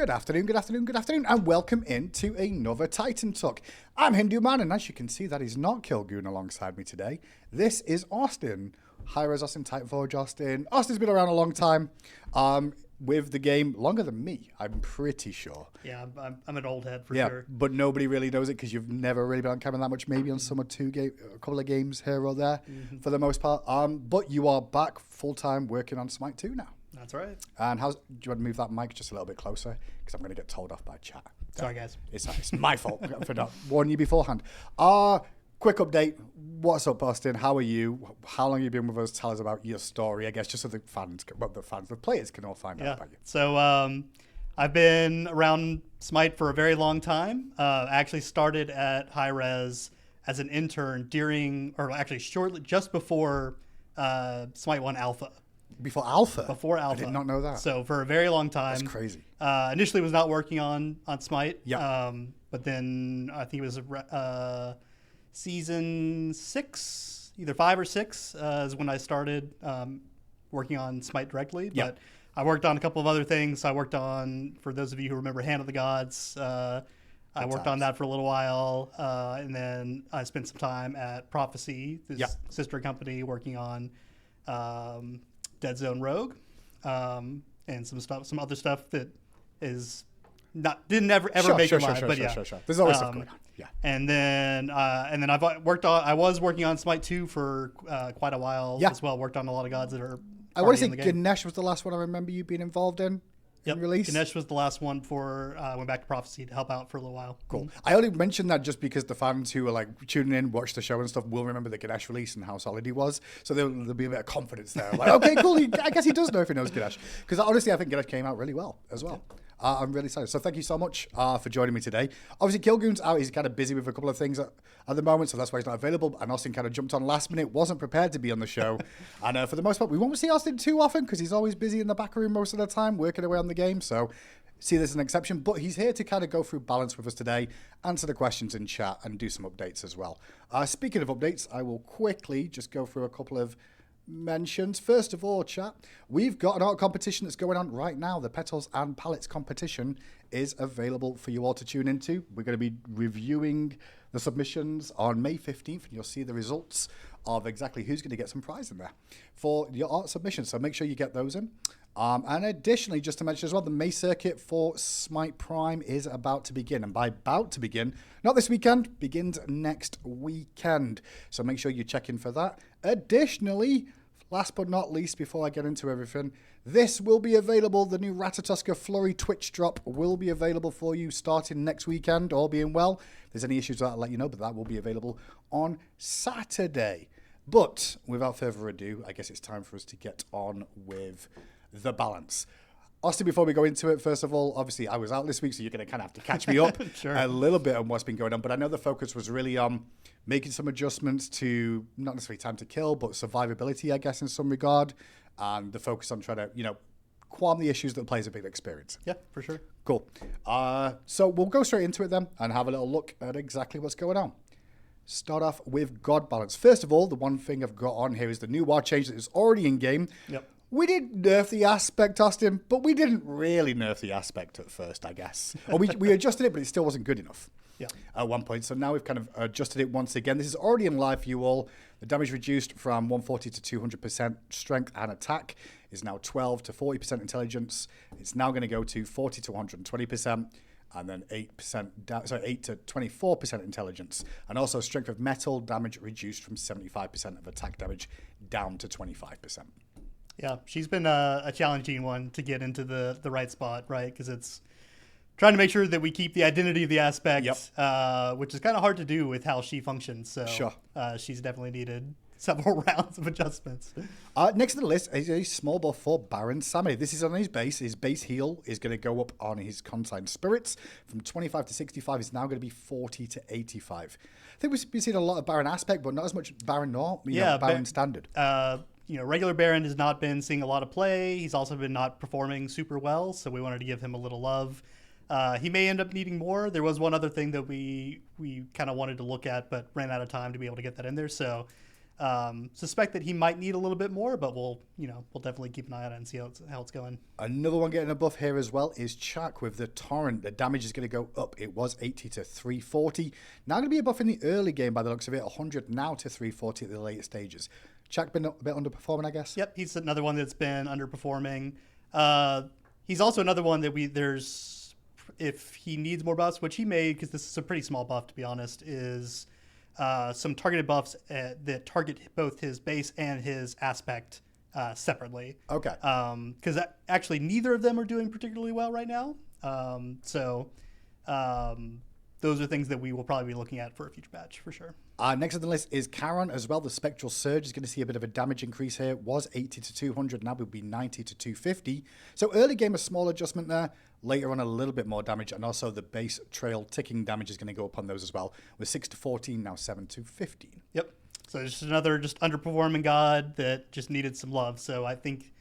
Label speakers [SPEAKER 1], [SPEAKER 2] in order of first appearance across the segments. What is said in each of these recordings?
[SPEAKER 1] Good afternoon, and welcome into another Titan Talk. I'm Hindu Man, and as you can see, that is not Kilgoon alongside me today. This is Austin. Hi-Rez Austin, Titan Forge Austin. Austin's been around a long time with the game, longer than me, I'm pretty sure.
[SPEAKER 2] Yeah, I'm an old head for sure.
[SPEAKER 1] But nobody really knows it because you've never really been on camera that much, maybe on some or a couple of games here or there for the most part. But you are back full-time working on SMITE 2 now.
[SPEAKER 2] That's right.
[SPEAKER 1] And do you want to move that mic just a little bit closer? Because I'm going to get told off by chat.
[SPEAKER 2] Sorry, guys.
[SPEAKER 1] It's my fault for not warning you beforehand. Quick update. What's up, Austin? How are you? How long have you been with us? Tell us about your story, I guess, just so the players can all find out about you.
[SPEAKER 2] So I've been around SMITE for a very long time. I actually started at Hi-Rez as an intern shortly, just before SMITE 1 Alpha.
[SPEAKER 1] Before Alpha?
[SPEAKER 2] Before Alpha.
[SPEAKER 1] I did not know that.
[SPEAKER 2] So for a very long time.
[SPEAKER 1] That's crazy.
[SPEAKER 2] Initially was not working on SMITE.
[SPEAKER 1] Yeah.
[SPEAKER 2] But then I think it was season 6, either 5 or 6 is when I started working on SMITE directly.
[SPEAKER 1] Yep.
[SPEAKER 2] But I worked on a couple of other things. I worked on, for those of you who remember, Hand of the Gods. I worked on that for a little while. And then I spent some time at Prophecy, this sister company, working on Dead Zone Rogue, and some other stuff that didn't ever make it live. But yeah,
[SPEAKER 1] there's always stuff going on. Yeah.
[SPEAKER 2] And then I was working on SMITE 2 for quite a while as well. Worked on a lot of gods that are.
[SPEAKER 1] I want to say Ganesh was the last one I remember you being involved in.
[SPEAKER 2] Yep.
[SPEAKER 1] Release.
[SPEAKER 2] Ganesh was the last one before I went back to Prophecy to help out for a little while.
[SPEAKER 1] Cool. I only mentioned that just because the fans who are like tuning in, watch the show and stuff, will remember the Ganesh release and how solid he was. So there'll be a bit of confidence there. Like, okay, cool. I guess he does know if he knows Ganesh. Because honestly, I think Ganesh came out really well as well. I'm really excited. So thank you so much for joining me today. Obviously, Kilgoon's out. He's kind of busy with a couple of things at the moment, so that's why he's not available. And Austin kind of jumped on last minute, wasn't prepared to be on the show. And for the most part, we won't see Austin too often because he's always busy in the back room most of the time, working away on the game. So see this as an exception. But he's here to kind of go through balance with us today, answer the questions in chat, and do some updates as well. Speaking of updates, I will quickly just go through a couple of mentions. First of all, chat, we've got an art competition that's going on right now. The Petals and Palettes competition is available for you all to tune into. We're going to be reviewing the submissions on May 15th, and you'll see the results of exactly who's going to get some prize in there for your art submissions. So make sure you get those in. And additionally, just to mention as well, the May circuit for SMITE Prime is about to begin. And by about to begin, not this weekend, begins next weekend. So make sure you check in for that. Additionally, last but not least, before I get into everything, this will be available. The new Ratatoska Flurry Twitch drop will be available for you starting next weekend, all being well. If there's any issues, I'll let you know, but that will be available on Saturday. But without further ado, I guess it's time for us to get on with the balance. Austin, before we go into it, first of all, obviously I was out this week, so you're going to kind of have to catch me up a little bit on what's been going on. But I know the focus was really on making some adjustments to not necessarily time to kill, but survivability, I guess, in some regard. And the focus on trying to, calm the issues that players have been experiencing.
[SPEAKER 2] Yeah, for sure.
[SPEAKER 1] Cool. So we'll go straight into it then and have a little look at exactly what's going on. Start off with God Balance. First of all, the one thing I've got on here is the new WAR change that is already in game.
[SPEAKER 2] Yep.
[SPEAKER 1] We did nerf the aspect, Austin, but we didn't really nerf the aspect at first, I guess. Or we adjusted it, but it still wasn't good enough at one point. So now we've kind of adjusted it once again. This is already in live for you all. The damage reduced from 140 to 200% strength and attack is now 12 to 40% intelligence. It's now going to go to 40 to 120%. And then 8 to 24% intelligence. And also strength of metal damage reduced from 75% of attack damage down to 25%.
[SPEAKER 2] Yeah, she's been a challenging one to get into the right spot, right? Because it's trying to make sure that we keep the identity of the aspect, which is kind of hard to do with how she functions. So she's definitely needed several rounds of adjustments.
[SPEAKER 1] Next on the list is a small buff for Baron Sammy. This is on his base. His base heal is going to go up on his consigned spirits from 25 to 65. It's now going to be 40 to 85. I think we've seen a lot of Baron aspect, but not as much Baron Baron standard.
[SPEAKER 2] Regular Baron has not been seeing a lot of play. He's also been not performing super well, so we wanted to give him a little love. He may end up needing more. There was one other thing that we kind of wanted to look at, but ran out of time to be able to get that in there. So Suspect that he might need a little bit more, but we'll definitely keep an eye on it and see how it's going.
[SPEAKER 1] Another one getting a buff here as well is Chak with the Torrent. The damage is going to go up. It was 80 to 340. Now going to be a buff in the early game by the looks of it. 100 now to 340 at the later stages. Chak been a bit underperforming, I guess.
[SPEAKER 2] Yep, he's another one that's been underperforming. He's also another one that if he needs more buffs, which he may, because this is a pretty small buff to be honest, is some targeted buffs that target both his base and his aspect separately.
[SPEAKER 1] Okay.
[SPEAKER 2] Because actually neither of them are doing particularly well right now. Those are things that we will probably be looking at for a future patch for sure.
[SPEAKER 1] Next on the list is Charon as well. The Spectral Surge is going to see a bit of a damage increase here. It was 80 to 200, now will be 90 to 250. So early game, a small adjustment there. Later on, a little bit more damage, and also the base trail ticking damage is going to go up on those as well. With 6 to 14, now 7 to 15.
[SPEAKER 2] Yep. So it's just another underperforming god that just needed some love. So I think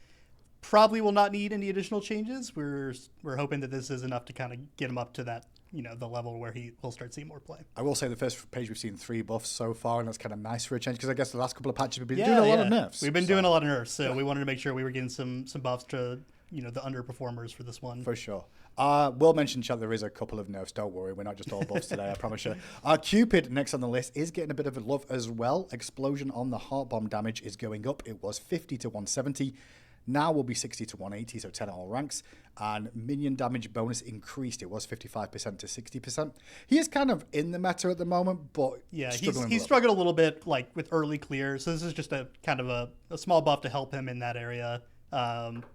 [SPEAKER 2] probably will not need any additional changes. We're hoping that this is enough to kind of get him up to that, the level where he will start seeing more play.
[SPEAKER 1] I will say the first page we've seen 3 buffs so far, and that's kind of nice for a change because I guess the last couple of patches we've been doing a lot of nerfs.
[SPEAKER 2] We've been doing a lot of nerfs, so we wanted to make sure we were getting some buffs to the underperformers for this one.
[SPEAKER 1] For sure. We'll mention, chat, there is a couple of nerfs. Don't worry, we're not just all buffs today, I promise you. Cupid, next on the list, is getting a bit of a love as well. Explosion on the heart bomb damage is going up. It was 50 to 170. Now will be 60 to 180, so 10 at all ranks. And minion damage bonus increased. It was 55% to 60%. He is kind of in the meta at the moment, but
[SPEAKER 2] he's struggled a little bit like with early clear. So this is just a kind of a small buff to help him in that area.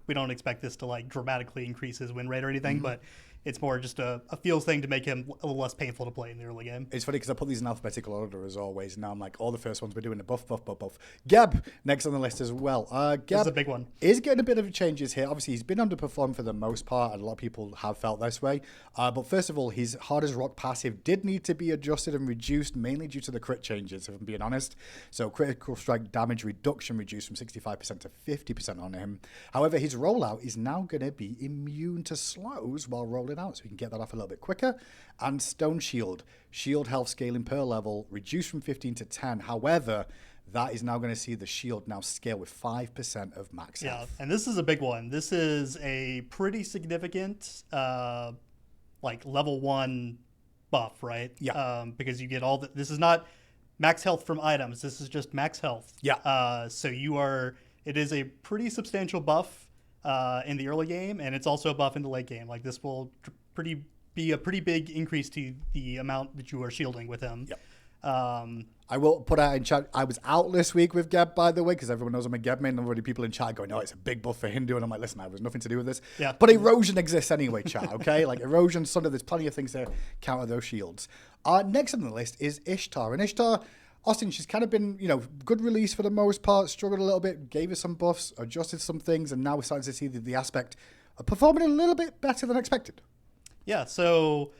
[SPEAKER 2] We don't expect this to like dramatically increase his win rate or anything, but it's more just a feels thing to make him a little less painful to play in the early game.
[SPEAKER 1] It's funny because I put these in alphabetical order as always. Now I'm like, all the first ones we're doing a buff. Gab, next on the list as well. Gab
[SPEAKER 2] this is a big one.
[SPEAKER 1] Is getting a bit of changes here. Obviously, he's been underperformed for the most part, and a lot of people have felt this way. But first of all, his Hard as Rock passive did need to be adjusted and reduced, mainly due to the crit changes, if I'm being honest. So critical strike damage reduction reduced from 65% to 50% on him. However, his rollout is now going to be immune to slows while rolling out, so we can get that off a little bit quicker. And Stone Shield health scaling per level reduced from 15 to 10. However, that is now going to see the shield now scale with 5% of max health.
[SPEAKER 2] And this is a big one. This is a pretty significant like level 1 buff, right?
[SPEAKER 1] Yeah.
[SPEAKER 2] Because you get all this is not max health from items. This is just max health.
[SPEAKER 1] Yeah.
[SPEAKER 2] So it is a pretty substantial buff in the early game, and it's also a buff in the late game. Like this will be a pretty big increase to the amount that you are shielding with him.
[SPEAKER 1] Yep. I will put out in chat, I was out this week with Gab, by the way, because everyone knows I'm a Gab main, and already people in chat going, oh, it's a big buff for Hindu, and I'm like, listen, I was nothing to do with this.
[SPEAKER 2] Yeah.
[SPEAKER 1] But erosion exists anyway, chat, okay? Like erosion, Sunder, there's plenty of things to counter those shields. Next on the list is Ishtar, and Ishtar, Austin, she's kind of been, good release for the most part, struggled a little bit, gave us some buffs, adjusted some things, and now we're starting to see the aspect of performing a little bit better than expected.
[SPEAKER 2] Yeah, so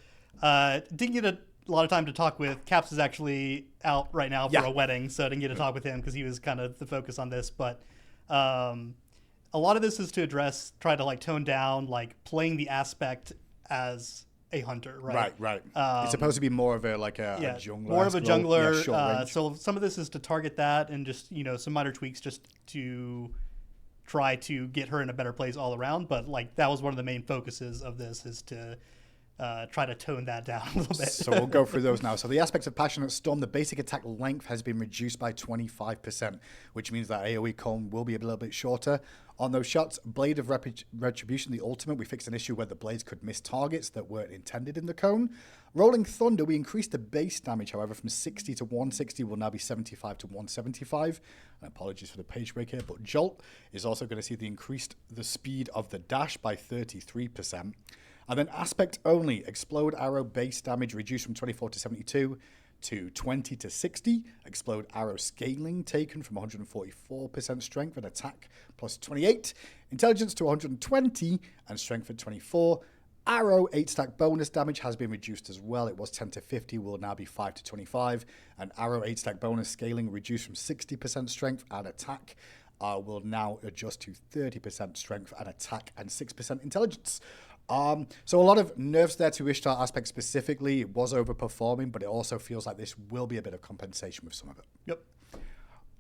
[SPEAKER 2] didn't get a lot of time to talk with. Caps is actually out right now for a wedding, so I didn't get to talk with him because he was kind of the focus on this. But a lot of this is to try to like tone down like playing the aspect as a hunter, right?
[SPEAKER 1] Right. It's supposed to be more of a jungler.
[SPEAKER 2] More of a jungler. So some of this is to target that and just, some minor tweaks just to try to get her in a better place all around. But like that was one of the main focuses of this is to try to tone that down a little bit.
[SPEAKER 1] So we'll go through those now. So the aspects of Passionate Storm, the basic attack length has been reduced by 25%, which means that AoE cone will be a little bit shorter. On those shots, Blade of Retribution, the ultimate, we fixed an issue where the blades could miss targets that weren't intended in the cone. Rolling Thunder, we increased the base damage, however, from 60 to 160 will now be 75 to 175. And apologies for the page break here, but Jolt is also going to see the speed of the dash by 33%. And then Aspect Only, Explode Arrow base damage reduced from 24 to 72 to 20 to 60. Explode Arrow scaling taken from 144% strength and attack plus 28. Intelligence to 120 and strength at 24. Arrow 8-stack bonus damage has been reduced as well. It was 10 to 50, will now be 5 to 25. And Arrow 8-stack bonus scaling reduced from 60% strength and attack will now adjust to 30% strength and attack and 6% intelligence. So a lot of nerfs there to Ishtar aspect specifically. It was overperforming, but it also feels like this will be a bit of compensation with some of it.
[SPEAKER 2] Yep.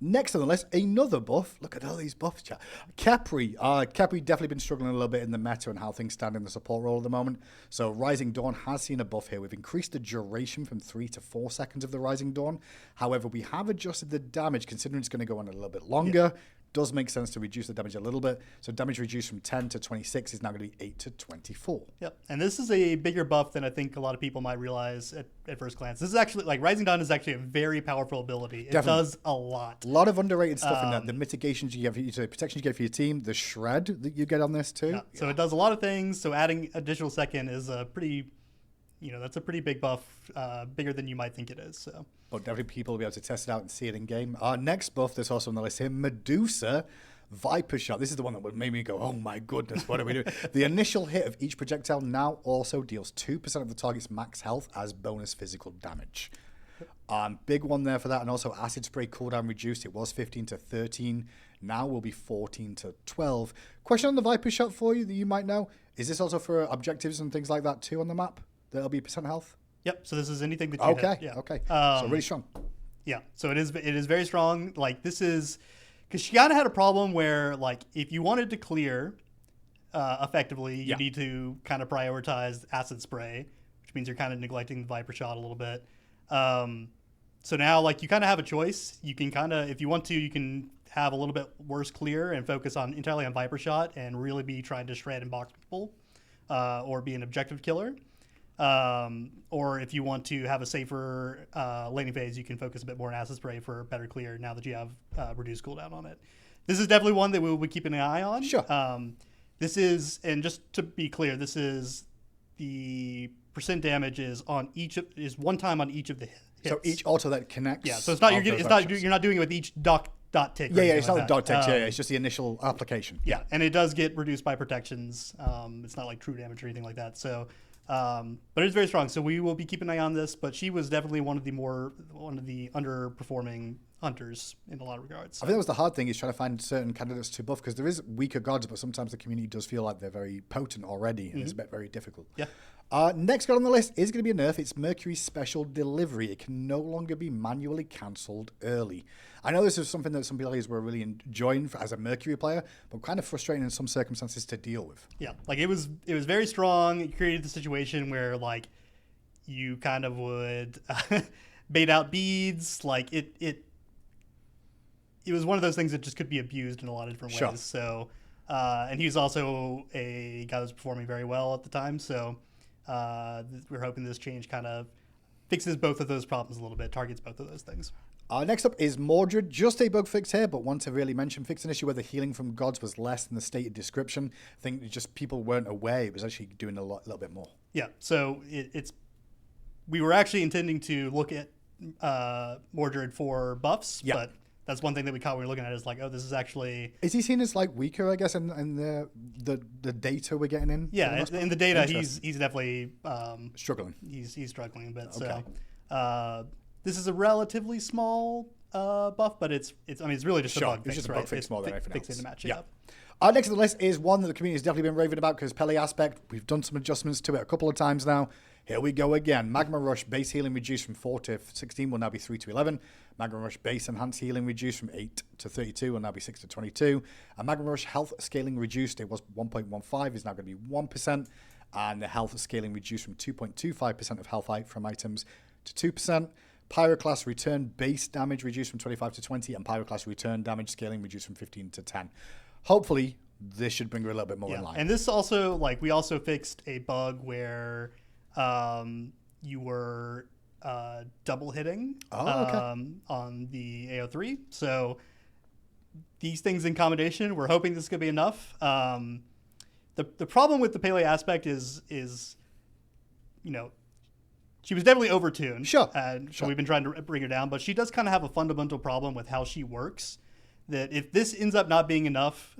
[SPEAKER 1] Next on the list, another buff. Look at all these buffs, chat. Capri. Capri definitely been struggling a little bit in the meta and how things stand in the support role at the moment. So Rising Dawn has seen a buff here. We've increased the duration from 3 to 4 seconds of the Rising Dawn. However, we have adjusted the damage, considering it's going to go on a little bit longer. Yeah. Does make sense to reduce the damage a little bit. So damage reduced from 10 to 26 is now going to be 8 to 24.
[SPEAKER 2] Yep. And this is a bigger buff than I think a lot of people might realize at first glance. This is actually, like, Rising Dawn is actually a very powerful ability. It does a lot.
[SPEAKER 1] A lot of underrated stuff in that. The mitigations you get, the protections you get for your team, the shred that you get on this too.
[SPEAKER 2] Yeah. So it does a lot of things. So adding additional second is a pretty, that's a pretty big buff, bigger than you might think it is. So.
[SPEAKER 1] But definitely people will be able to test it out and see it in game. Our next buff that's also on the list here, Medusa, Viper Shot. This is the one that would make me go, oh my goodness, what are we doing? The initial hit of each projectile now also deals 2% of the target's max health as bonus physical damage. Big one there for that. And also acid spray cooldown reduced. It was 15 to 13. Now will be 14 to 12. Question on the Viper Shot for you that you might know. Is this also for objectives and things like that too on the map? That'll be % health?
[SPEAKER 2] Yep. So this is anything that you hit. Yeah.
[SPEAKER 1] Okay. So really strong.
[SPEAKER 2] Yeah. So it is very strong. Like, this is because she kind of had a problem where, like, if you wanted to clear effectively, you need to kind of prioritize acid spray, which means you're kind of neglecting the Viper Shot a little bit. So now, like, you kind of have a choice. You can kind of, if you want to, you can have a little bit worse clear and focus entirely on Viper Shot and really be trying to shred and box people, or be an objective killer. Or if you want to have a safer laning phase, you can focus a bit more on acid spray for better clear now that you have reduced cooldown on it. This is definitely one that we will be keeping an eye on.
[SPEAKER 1] Sure.
[SPEAKER 2] This is, and just to be clear, this is the % damage is one time on each of the hits.
[SPEAKER 1] So each auto that connects.
[SPEAKER 2] Yeah. So it's not you're not doing it with each dot tick.
[SPEAKER 1] Yeah, it's not the dot tick. It's just the initial application.
[SPEAKER 2] Yeah, and it does get reduced by protections. It's not like true damage or anything like that. So. But it's very strong, so we will be keeping an eye on this. But she was definitely one of the underperforming hunters in a lot of regards. So.
[SPEAKER 1] I think that was the hard thing, is trying to find certain candidates to buff, because there is weaker gods, but sometimes the community does feel like they're very potent already, and it's a bit very difficult.
[SPEAKER 2] Yeah.
[SPEAKER 1] Next god on the list is going to be a nerf. It's Mercury's Special Delivery. It can no longer be manually cancelled early. I know this is something that some players were really enjoying as a Mercury player, but kind of frustrating in some circumstances to deal with.
[SPEAKER 2] Yeah, like it was very strong. It created the situation where, like, you kind of would bait out beads. Like it was one of those things that just could be abused in a lot of different ways. So, and he was also a guy that was performing very well at the time. So. We're hoping this change kind of fixes both of those problems a little bit, targets both of those things.
[SPEAKER 1] Next up is Mordred. Just a bug fix here, but one to really mention. Fixed an issue where the healing from gods was less than the stated description. I think just people weren't aware it was actually doing a little bit more.
[SPEAKER 2] Yeah, so we were actually intending to look at Mordred for buffs, but that's one thing that we caught when we were looking at it, is like, oh, this is actually...
[SPEAKER 1] Is he seen as, like, weaker, I guess, in the data we're getting in?
[SPEAKER 2] Yeah, in the data, he's definitely...
[SPEAKER 1] struggling.
[SPEAKER 2] He's struggling a bit. Okay. So this is a relatively small buff, but it's really just a bug fix,
[SPEAKER 1] It's just a bug fix more than anything else.
[SPEAKER 2] Fixing the matchup. Yeah.
[SPEAKER 1] Next on the list is one that the community has definitely been raving about, because Pele Aspect, we've done some adjustments to it a couple of times now. Here we go again. Magma Rush base healing reduced from 4 to 16 will now be 3 to 11. Magma Rush base enhanced healing reduced from 8 to 32 will now be 6 to 22. And Magma Rush health scaling reduced. It was 1.15 is now going to be 1%. And the health scaling reduced from 2.25% of health from items to 2%. Pyroclast return base damage reduced from 25 to 20. And Pyroclast return damage scaling reduced from 15 to 10. Hopefully, this should bring her a little bit more in line.
[SPEAKER 2] And this also, like, we also fixed a bug where you were double hitting on the AO3. So these things in combination, we're hoping this could be enough. The problem with the Pele Aspect is she was definitely overtuned.
[SPEAKER 1] Sure.
[SPEAKER 2] So we've been trying to bring her down, but she does kind of have a fundamental problem with how she works. That if this ends up not being enough,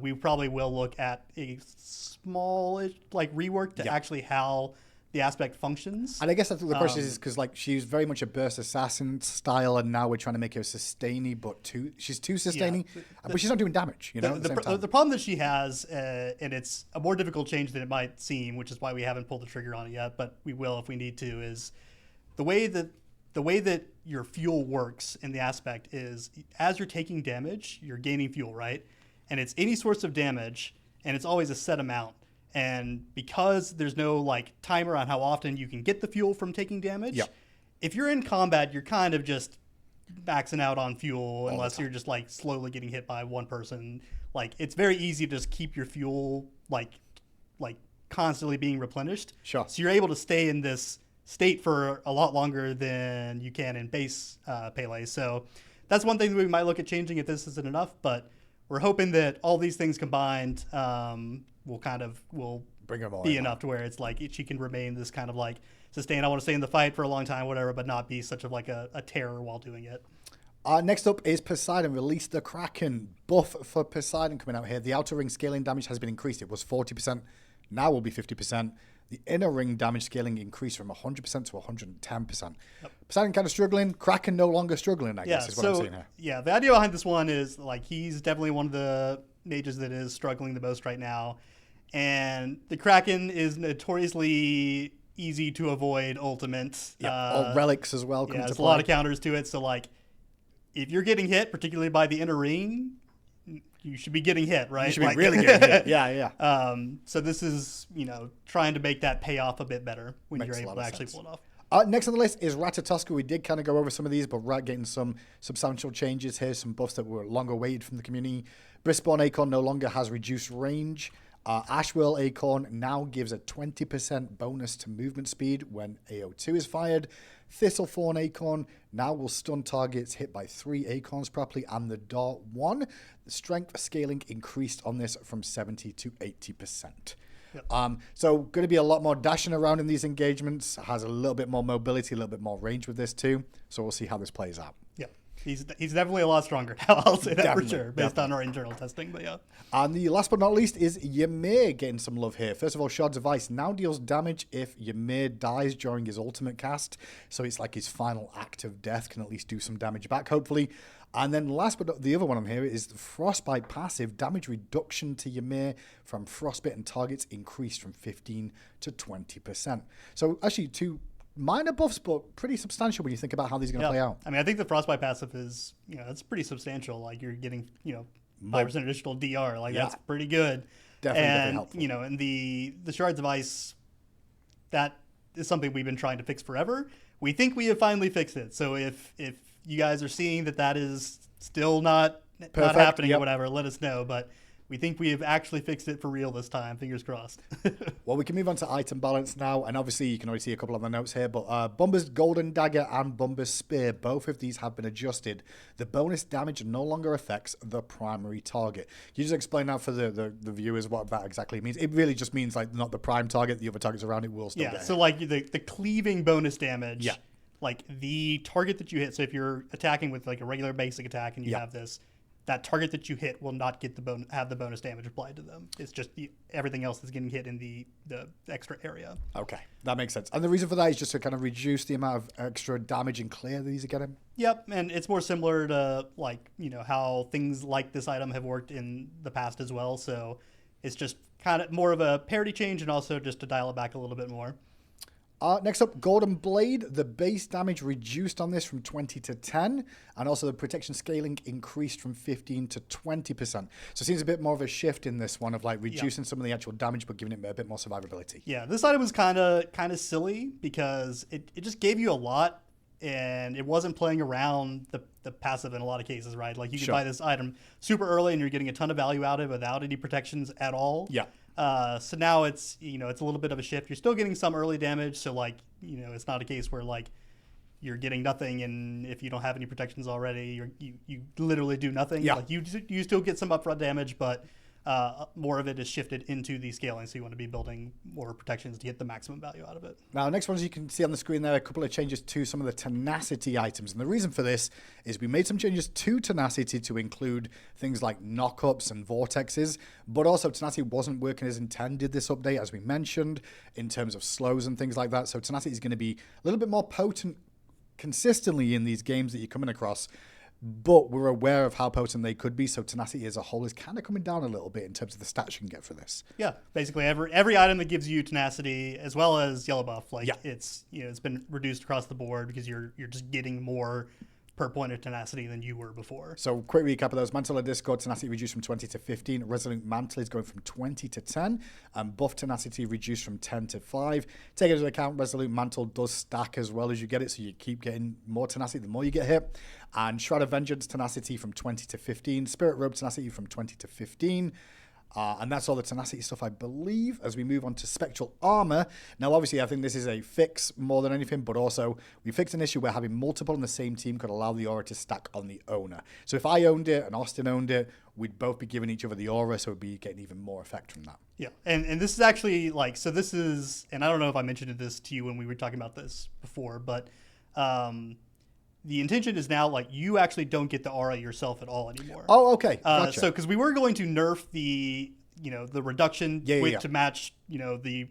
[SPEAKER 2] we probably will look at a small rework to actually how the aspect functions.
[SPEAKER 1] And I guess that's what the question is, because like she's very much a burst assassin style, and now we're trying to make her sustaining, but she's too sustaining, but she's not doing damage.
[SPEAKER 2] The problem that she has, and it's a more difficult change than it might seem, which is why we haven't pulled the trigger on it yet, but we will if we need to, is the way that the way that your fuel works in the aspect is as you're taking damage, you're gaining fuel, right? And it's any source of damage, and it's always a set amount. And because there's no like timer on how often you can get the fuel from taking damage, if you're in combat, you're kind of just maxing out on fuel unless you're just like slowly getting hit by one person. Like it's very easy to just keep your fuel like constantly being replenished.
[SPEAKER 1] Sure.
[SPEAKER 2] So you're able to stay in this state for a lot longer than you can in base Pele. So that's one thing that we might look at changing if this isn't enough, but we're hoping that all these things combined will
[SPEAKER 1] bring them all
[SPEAKER 2] be enough to where it's like she can remain this kind of like sustain. I want to stay in the fight for a long time, whatever, but not be such of like a terror while doing it.
[SPEAKER 1] Next up is Poseidon. Release the Kraken. Buff for Poseidon coming out here. The outer ring scaling damage has been increased. It was 40%. Now will be 50%. The inner ring damage scaling increased from 100% to 110%. Yep. Poseidon kind of struggling. Kraken no longer struggling, I guess, is what I'm saying here.
[SPEAKER 2] Yeah, the idea behind this one is like he's definitely one of the mages that is struggling the most right now. And the Kraken is notoriously easy to avoid ultimate.
[SPEAKER 1] All relics as well.
[SPEAKER 2] Yeah, there's a lot of counters to it. So like if you're getting hit, particularly by the inner ring, you should be getting hit, right?
[SPEAKER 1] You should be really getting hit. Yeah.
[SPEAKER 2] So this is, trying to make that pay off a bit better when you're able to actually pull it off.
[SPEAKER 1] Next on the list is Ratatoska. We did kind of go over some of these, but we're getting some substantial changes here, some buffs that were long awaited from the community. Brisbane Acorn no longer has reduced range. Ashwell Acorn now gives a 20% bonus to movement speed when AO2 is fired. Thistlethorn Acorn now will stun targets hit by 3 acorns properly, and the Dart 1. The strength scaling increased on this from 70 to 80%. Yep. So going to be a lot more dashing around in these engagements. Has a little bit more mobility, a little bit more range with this too. So we'll see how this plays out.
[SPEAKER 2] Yeah. He's definitely a lot stronger now. I'll say that for sure, based on our internal testing. But yeah.
[SPEAKER 1] And the last but not least is Ymir getting some love here. First of all, Shards of Ice now deals damage if Ymir dies during his ultimate cast. So it's like his final act of death can at least do some damage back, hopefully. And then last but not the other one on here is the Frostbite passive. Damage reduction to Ymir from frostbitten targets increased from 15 to 20%. So actually two minor buffs, but pretty substantial when you think about how these are going to play out.
[SPEAKER 2] I mean, I think the Frostbite passive is, it's pretty substantial. Like you're getting, 5% additional DR. Like that's pretty good.
[SPEAKER 1] Definitely helpful.
[SPEAKER 2] And the Shards of Ice, that is something we've been trying to fix forever. We think we have finally fixed it. So if you guys are seeing that is still not happening or whatever, let us know. But we think we have actually fixed it for real this time. Fingers crossed.
[SPEAKER 1] Well, we can move on to item balance now. And obviously, you can already see a couple of the notes here. But Bumba's Golden Dagger and Bumba's Spear, both of these have been adjusted. The bonus damage no longer affects the primary target. Can you just explain that for the viewers what that exactly means? It really just means like not the prime target. The other targets around it will still get
[SPEAKER 2] so
[SPEAKER 1] hit.
[SPEAKER 2] like the cleaving bonus damage. Yeah. Like the target that you hit. So if you're attacking with like a regular basic attack and you have this, that target that you hit will not get have the bonus damage applied to them. It's just everything else that's getting hit in the extra area.
[SPEAKER 1] Okay, that makes sense. And the reason for that is just to kind of reduce the amount of extra damage and clear that these are getting?
[SPEAKER 2] Yep, and it's more similar to like, how things like this item have worked in the past as well. So it's just kind of more of a parity change and also just to dial it back a little bit more.
[SPEAKER 1] Next up, Golden Blade. The base damage reduced on this from 20 to 10, and also the protection scaling increased from 15 to 20%. So it seems a bit more of a shift in this one of like reducing some of the actual damage, but giving it a bit more survivability.
[SPEAKER 2] Yeah, this item was kind of silly because it just gave you a lot, and it wasn't playing around the passive in a lot of cases, right? Like you could buy this item super early, and you're getting a ton of value out of it without any protections at all.
[SPEAKER 1] Yeah.
[SPEAKER 2] So now it's, it's a little bit of a shift. You're still getting some early damage. So like, it's not a case where like you're getting nothing. And if you don't have any protections already, you literally do nothing.
[SPEAKER 1] Yeah.
[SPEAKER 2] Like you still get some upfront damage, but more of it is shifted into the scaling. So you want to be building more protections to get the maximum value out of it.
[SPEAKER 1] Now, next one, as you can see on the screen there, a couple of changes to some of the tenacity items. And the reason for this is we made some changes to tenacity to include things like knockups and vortexes, but also tenacity wasn't working as intended this update, as we mentioned, in terms of slows and things like that. So tenacity is going to be a little bit more potent consistently in these games that you're coming across. but we're aware of how potent they could be. So tenacity as a whole is kind of coming down a little bit in terms of the stats you can get for this.
[SPEAKER 2] Yeah, basically every item that gives you tenacity as well as yellow buff, like it's it's been reduced across the board because you're just getting more per point of tenacity than you were before.
[SPEAKER 1] So quick recap of those. Mantle of Discord, tenacity reduced from 20 to 15. Resolute Mantle is going from 20 to 10. And buff tenacity reduced from 10 to 5. Take into account, Resolute Mantle does stack as well as you get it, so you keep getting more tenacity the more you get hit. And Shroud of Vengeance tenacity from 20 to 15. Spirit Robe tenacity from 20 to 15. And that's all the tenacity stuff, I believe, as we move on to Spectral Armor. Now, obviously, I think this is a fix more than anything, but also we fixed an issue where having multiple in the same team could allow the aura to stack on the owner. So if I owned it and Austin owned it, we'd both be giving each other the aura, so we'd be getting even more effect from that.
[SPEAKER 2] Yeah, and this is actually, like, so this is, and I don't know if I mentioned this to you when we were talking about this before, but the intention is now, like, you actually don't get the aura yourself at all anymore.
[SPEAKER 1] Oh, okay. Gotcha.
[SPEAKER 2] So, because we were going to nerf the, the reduction to match, the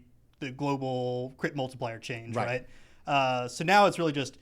[SPEAKER 2] global crit multiplier change, right? So now it's really just,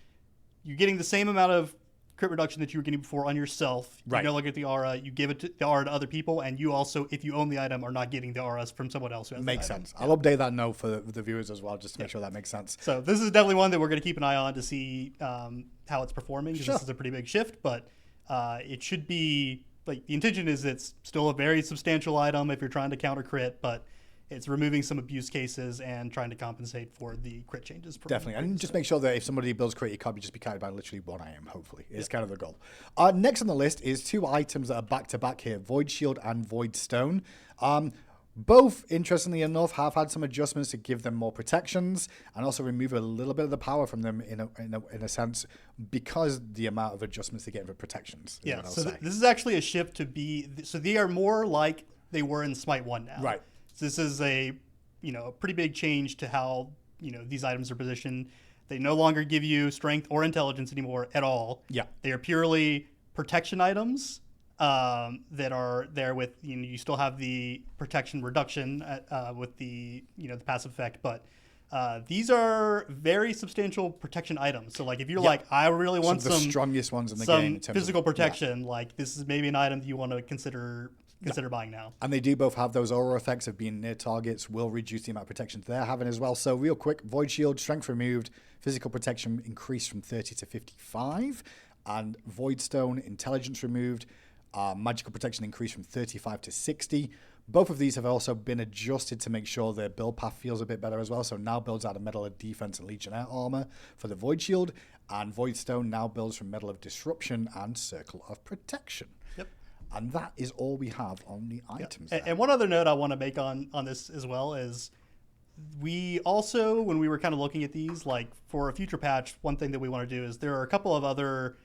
[SPEAKER 2] you're getting the same amount of crit reduction that you were getting before on yourself. You no longer get the aura. You give the aura to other people, and you also, if you own the item, are not getting the auras from someone else who has
[SPEAKER 1] makes
[SPEAKER 2] the item.
[SPEAKER 1] sense. I'll update that note for the viewers as well, just to make sure that makes sense.
[SPEAKER 2] So this is definitely one that we're going to keep an eye on to see how it's performing, because this is a pretty big shift, but it should be, like, the intention is it's still a very substantial item if you're trying to counter crit, but it's removing some abuse cases and trying to compensate for the crit changes.
[SPEAKER 1] Definitely. And just make sure that if somebody builds crit, you can't be just be counted by literally one item, hopefully. It's kind of the goal. Next on the list is two items that are back-to-back here, Void Shield and Void Stone. Both, interestingly enough, have had some adjustments to give them more protections and also remove a little bit of the power from them in a sense, because the amount of adjustments they get for protections.
[SPEAKER 2] Yeah, so this is actually a shift to be, so they are more like they were in Smite 1 now.
[SPEAKER 1] Right.
[SPEAKER 2] So this is a pretty big change to how, these items are positioned. They no longer give you strength or intelligence anymore at all.
[SPEAKER 1] Yeah.
[SPEAKER 2] They are purely protection items that are there with, you still have the protection reduction with the, the passive effect, but these are very substantial protection items. So, like, if you're like, I really want some
[SPEAKER 1] strongest ones in the game in terms
[SPEAKER 2] physical protection, like, this is maybe an item that you want to consider buying now.
[SPEAKER 1] And they do both have those aura effects of being near targets, will reduce the amount of protection they're having as well. So real quick, Void Shield, strength removed, physical protection increased from 30 to 55, and Void Stone, intelligence removed, magical protection increased from 35 to 60. Both of these have also been adjusted to make sure their build path feels a bit better as well. So now builds out of Metal of Defense and Legionnaire armor for the Void Shield, and Void Stone now builds from Metal of Disruption and Circle of Protection.
[SPEAKER 2] Yep.
[SPEAKER 1] And that is all we have on the items.
[SPEAKER 2] And one other note I want to make on this as well is, we also, when we were kind of looking at these, like, for a future patch, one thing that we want to do is there are a couple of other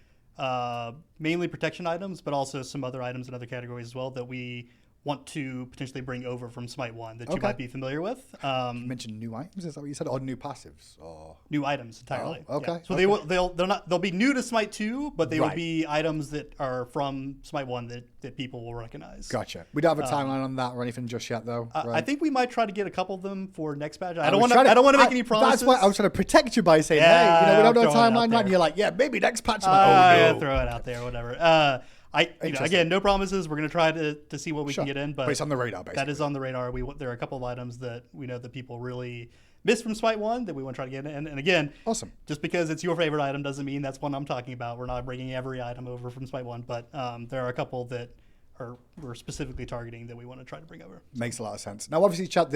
[SPEAKER 2] mainly protection items, but also some other items in other categories as well that we want to potentially bring over from Smite 1 that you might be familiar with.
[SPEAKER 1] You mentioned new items, is that what you said? Or new passives? Or
[SPEAKER 2] new items entirely.
[SPEAKER 1] Oh, okay.
[SPEAKER 2] Yeah. So they'll be new to Smite 2, but they will be items that are from Smite 1 that people will recognize.
[SPEAKER 1] Gotcha. We don't have a timeline on that or anything just yet, though.
[SPEAKER 2] I think we might try to get a couple of them for next patch. I don't want to make any promises.
[SPEAKER 1] That's why I was trying to protect you by saying, hey, we don't know a timeline, right? And you're like, yeah, maybe next patch.
[SPEAKER 2] Yeah, throw it out there, whatever. Again, no promises. We're going to try to see what we can get in, but
[SPEAKER 1] it's on the radar, basically.
[SPEAKER 2] That is on the radar. There are a couple of items that we know that people really miss from Smite 1 that we want to try to get in. And again,
[SPEAKER 1] awesome.
[SPEAKER 2] Just because it's your favorite item doesn't mean that's one I'm talking about. We're not bringing every item over from Smite 1, but there are a couple that we're specifically targeting that we want to try to bring over.
[SPEAKER 1] Makes a lot of sense. Now, obviously, chat,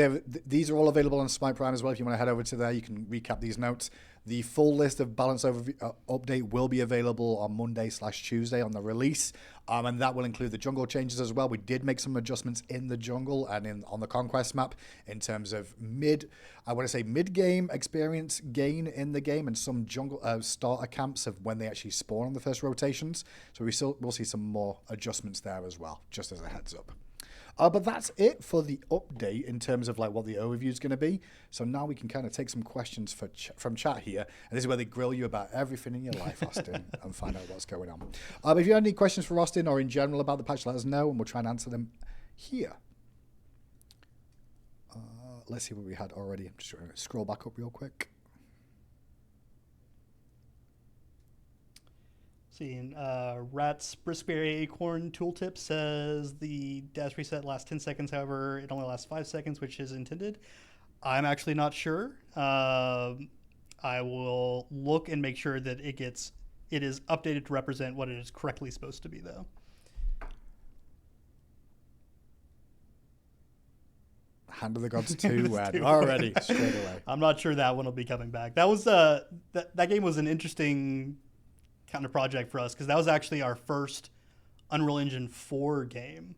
[SPEAKER 1] these are all available on Smite Prime as well. If you want to head over to there, you can recap these notes. The full list of balance overview update will be available on Monday/Tuesday on the release, and that will include the jungle changes as well. We did make some adjustments in the jungle and on the conquest map in terms of mid-game experience gain in the game, and some jungle starter camps of when they actually spawn on the first rotations. So we'll see some more adjustments there as well, just as a heads up. But that's it for the update in terms of like what the overview is going to be. So now we can kind of take some questions from chat here. And this is where they grill you about everything in your life, Austin, and find out what's going on. If you have any questions for Austin or in general about the patch, let us know, and we'll try and answer them here. Let's see what we had already. I'm just going to scroll back up real quick.
[SPEAKER 2] Seeing Rat's Brisberry Acorn Tooltip says the dash reset lasts 10 seconds. However, it only lasts 5 seconds, which is intended. I'm actually not sure. I will look and make sure that it is updated to represent what it is correctly supposed to be, though.
[SPEAKER 1] Hand of the Gods 2 already straight away.
[SPEAKER 2] I'm not sure that one will be coming back. That was that game was an interesting kind of project for us because that was actually our first Unreal Engine 4 game.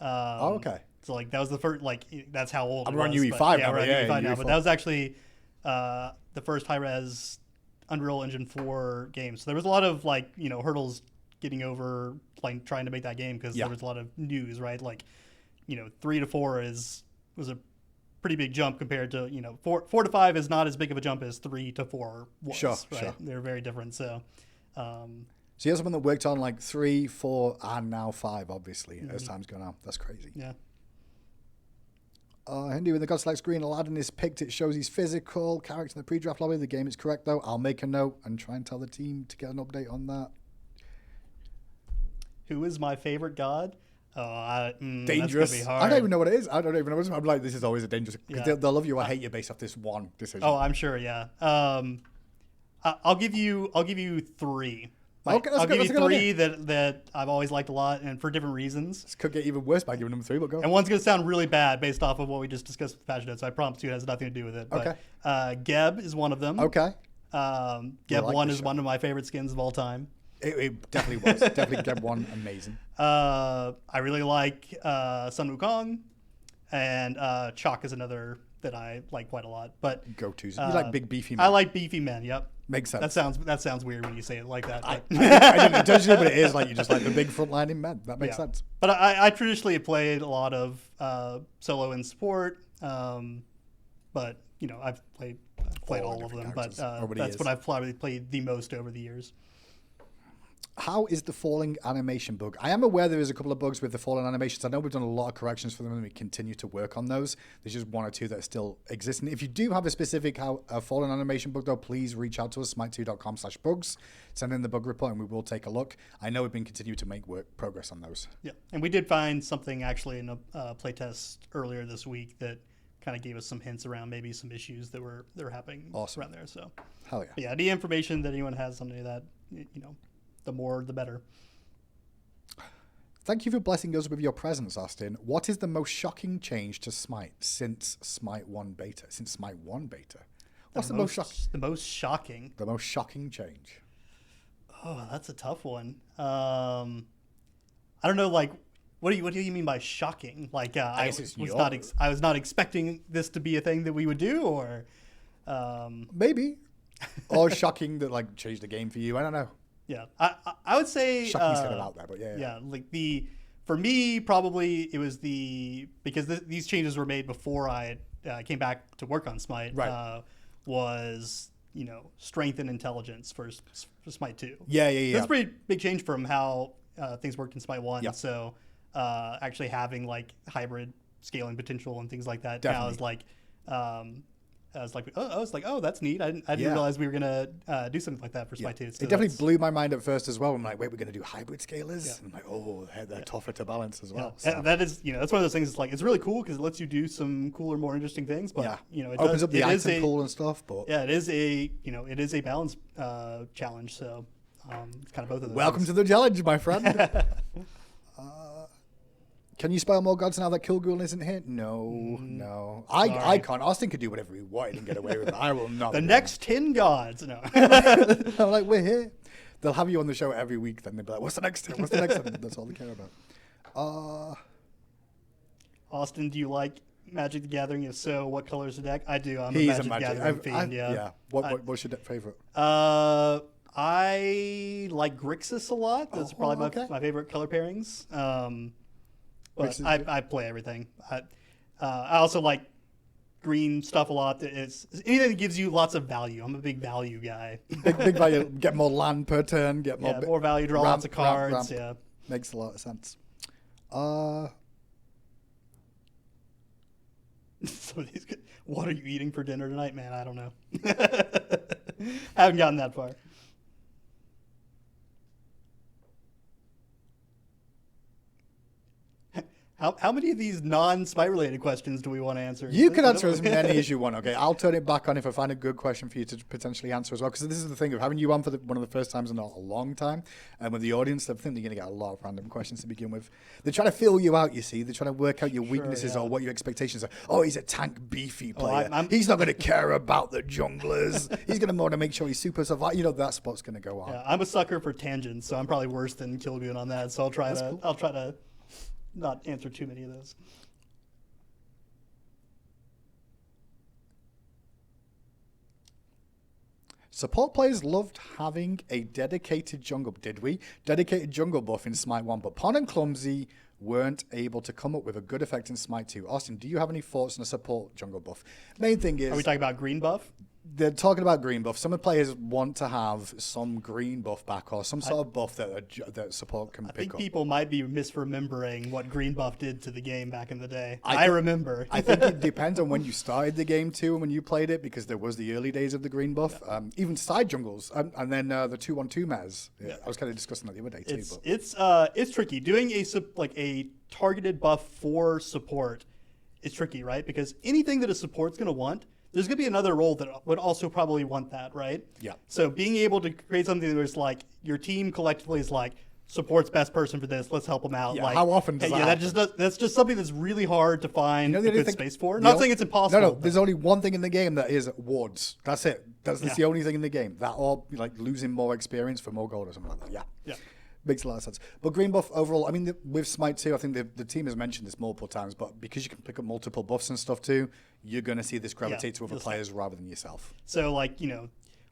[SPEAKER 1] Okay.
[SPEAKER 2] So like that was the first that's how old
[SPEAKER 1] I'm
[SPEAKER 2] it was.
[SPEAKER 1] on UE5
[SPEAKER 2] now. We're on UE5 now,
[SPEAKER 1] UE4.
[SPEAKER 2] but that was actually the first Hi-Rez Unreal Engine 4 game. So there was a lot of hurdles getting over trying to make that game because there was a lot of news, right? 3 to 4 was a pretty big jump compared to 4 to 5 is not as big of a jump as 3 to 4 was.
[SPEAKER 1] Sure,
[SPEAKER 2] right?
[SPEAKER 1] sure.
[SPEAKER 2] They're very different. So
[SPEAKER 1] you're someone that worked on 3, 4, and now 5, obviously, as time's gone on. That's crazy.
[SPEAKER 2] Yeah.
[SPEAKER 1] Hindu in the Godlike screen, Aladdin is picked. It shows he's physical. Character in the pre-draft lobby. The game is correct, though. I'll make a note and try and tell the team to get an update on that.
[SPEAKER 2] Who is my favorite god?
[SPEAKER 1] Dangerous.
[SPEAKER 2] That's gonna be hard.
[SPEAKER 1] I don't even know what it is. I don't even know what it is. I'm like, this is always a dangerous... Because they'll love you or hate you based off this one decision.
[SPEAKER 2] Oh, I'm sure, yeah. I'll give you 3.
[SPEAKER 1] Okay,
[SPEAKER 2] I'll give you 3 that I've always liked a lot and for different reasons.
[SPEAKER 1] This could get even worse by giving them 3, but go.
[SPEAKER 2] And one's going to sound really bad based off of what we just discussed with Patch Notes, so I promise you it has nothing to do with it.
[SPEAKER 1] Okay.
[SPEAKER 2] But, Geb is one of them.
[SPEAKER 1] Okay.
[SPEAKER 2] Geb 1 is one of my favorite skins of all time.
[SPEAKER 1] It definitely was. Definitely Geb 1, amazing.
[SPEAKER 2] I really like Sun Wukong, and Chalk is another that I like quite a lot. But
[SPEAKER 1] go-tos. You like big beefy men.
[SPEAKER 2] I like beefy men. Yep.
[SPEAKER 1] Makes sense.
[SPEAKER 2] That sounds weird when you say it like that.
[SPEAKER 1] I didn't judge you, but it is you just like the big frontlining men. That makes sense.
[SPEAKER 2] But I traditionally played a lot of solo and support. But I've played all of them. But that's what I've probably played the most over the years.
[SPEAKER 1] How is the falling animation bug? I am aware there is a couple of bugs with the falling animations. I know we've done a lot of corrections for them and we continue to work on those. There's just 1 or 2 that are still existing. If you do have a specific falling animation bug, though, please reach out to us, smite2.com/bugs. Send in the bug report and we will take a look. I know we've been continuing to make progress on those.
[SPEAKER 2] Yeah, and we did find something actually in a playtest earlier this week that kind of gave us some hints around maybe some issues that were happening around there. So,
[SPEAKER 1] hell yeah.
[SPEAKER 2] But yeah, any information that anyone has on any of that, the more, the better.
[SPEAKER 1] Thank you for blessing us with your presence, Austin. What is the most shocking change to Smite since Smite 1 beta? What's the most shocking?
[SPEAKER 2] The most shocking.
[SPEAKER 1] The most shocking change.
[SPEAKER 2] Oh, that's a tough one. I don't know. What do you mean by shocking? I was not expecting this to be a thing that we would do, or
[SPEAKER 1] maybe, or shocking that changed the game for you. I don't know.
[SPEAKER 2] Yeah, I would say
[SPEAKER 1] shocking's kind of out there, but yeah.
[SPEAKER 2] For me, probably it was because these changes were made before I came back to work on Smite.
[SPEAKER 1] Right.
[SPEAKER 2] Was strength and intelligence for Smite 2.
[SPEAKER 1] Yeah.
[SPEAKER 2] That's a pretty big change from how things worked in Smite 1.
[SPEAKER 1] Yeah.
[SPEAKER 2] So actually having hybrid scaling potential and things like that
[SPEAKER 1] Definitely.
[SPEAKER 2] now is I was like, oh, that's neat. I didn't realize we were gonna do something like that for Smite 2. So
[SPEAKER 1] it definitely blew my mind at first as well. I'm like, wait, we're gonna do hybrid scalers?
[SPEAKER 2] Yeah.
[SPEAKER 1] And I'm like, oh, they're tougher to balance as well.
[SPEAKER 2] Yeah. So. That is, that's one of those things. It's really cool because it lets you do some cooler, more interesting things. But it
[SPEAKER 1] opens up the item pool and stuff. But
[SPEAKER 2] it is a balance challenge. So it's kind of both of those.
[SPEAKER 1] Welcome to the challenge, my friend. Can you spell more gods now that Kilghoul isn't here? No. I can't. Austin could do whatever he wanted and get away with it. I will not.
[SPEAKER 2] The next 10 gods. No.
[SPEAKER 1] I'm like, we're here. They'll have you on the show every week. Then they'll be like, what's the next thing? What's the next thing? That's all they care about.
[SPEAKER 2] Austin, do you like Magic the Gathering? If so, what color is the deck? I do. I'm
[SPEAKER 1] He's
[SPEAKER 2] a Magic the Gathering fiend. Yeah.
[SPEAKER 1] What's your favorite?
[SPEAKER 2] I like Grixis a lot. That's probably my favorite color pairings. But I play everything. I also like green stuff a lot. It's anything that gives you lots of value. I'm a big value guy.
[SPEAKER 1] big value. Get more land per turn. Get
[SPEAKER 2] more value. Draw lots of cards. Yeah,
[SPEAKER 1] makes a lot of sense.
[SPEAKER 2] What are you eating for dinner tonight, man? I don't know. Haven't gotten that far. How many of these non-Smite related questions do we want to answer?
[SPEAKER 1] You can answer as many as you want. Okay, I'll turn it back on if I find a good question for you to potentially answer as well. Because this is the thing of having you on for one of the first times in a long time, and with the audience, I think they're going to get a lot of random questions to begin with. They're trying to fill you out. You see, they're trying to work out your weaknesses or what your expectations are. Oh, he's a tank beefy player. He's not going to care about the junglers. He's going to want to make sure he's super survive. You know, that spot's going to go on.
[SPEAKER 2] Yeah, I'm a sucker for tangents, so I'm probably worse than Kilgoon on that. So I'll try to not answer too many of those.
[SPEAKER 1] Support players loved having a dedicated jungle. Did we? Dedicated jungle buff in Smite 1, but Pon and Clumsy weren't able to come up with a good effect in Smite 2. Austin, do you have any thoughts on a support jungle buff? Main thing is...
[SPEAKER 2] Are we talking about green buff?
[SPEAKER 1] They're talking about green buff. Some of the players want to have some green buff back or some sort of buff that support can pick up.
[SPEAKER 2] I think people might be misremembering what green buff did to the game back in the day. I remember.
[SPEAKER 1] I think it depends on when you started the game too and when you played it, because there was the early days of the green buff. Yeah. Even side jungles and then the 2-1-2 mez. Yeah. I was kind of discussing that the other day too.
[SPEAKER 2] It's tricky. Doing a targeted buff for support is tricky, right? Because anything that a support's going to want, there's going to be another role that would also probably want that, right?
[SPEAKER 1] Yeah.
[SPEAKER 2] So being able to create something where it's like your team collectively is like, support's best person for this, let's help them out.
[SPEAKER 1] Yeah,
[SPEAKER 2] like,
[SPEAKER 1] how often does that happen?
[SPEAKER 2] That's just something that's really hard to find a good space for. Not saying it's impossible.
[SPEAKER 1] No, there's only one thing in the game that is wards. That's it. That's the only thing in the game. That or like losing more experience for more gold or something like that. Yeah.
[SPEAKER 2] Yeah.
[SPEAKER 1] Makes a lot of sense. But green buff overall, I mean, with Smite 2, I think the team has mentioned this multiple times, but because you can pick up multiple buffs and stuff too, you're going to see this gravitate to other players rather than yourself.
[SPEAKER 2] So, like,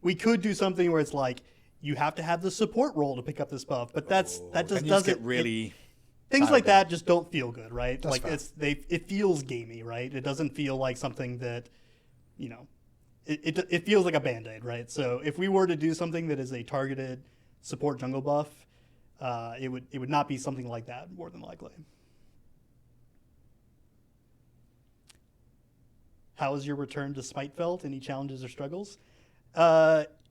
[SPEAKER 2] we could do something where it's like, you have to have the support role to pick up this buff, but that just doesn't
[SPEAKER 1] really...
[SPEAKER 2] Things like that just don't feel good, right?
[SPEAKER 1] That's
[SPEAKER 2] like, it feels gamey, right? It doesn't feel like something that, it feels like a Band-Aid, right? So if we were to do something that is a targeted support jungle buff, it would not be something like that, more than likely. How has your return to Smite felt? Any challenges or struggles?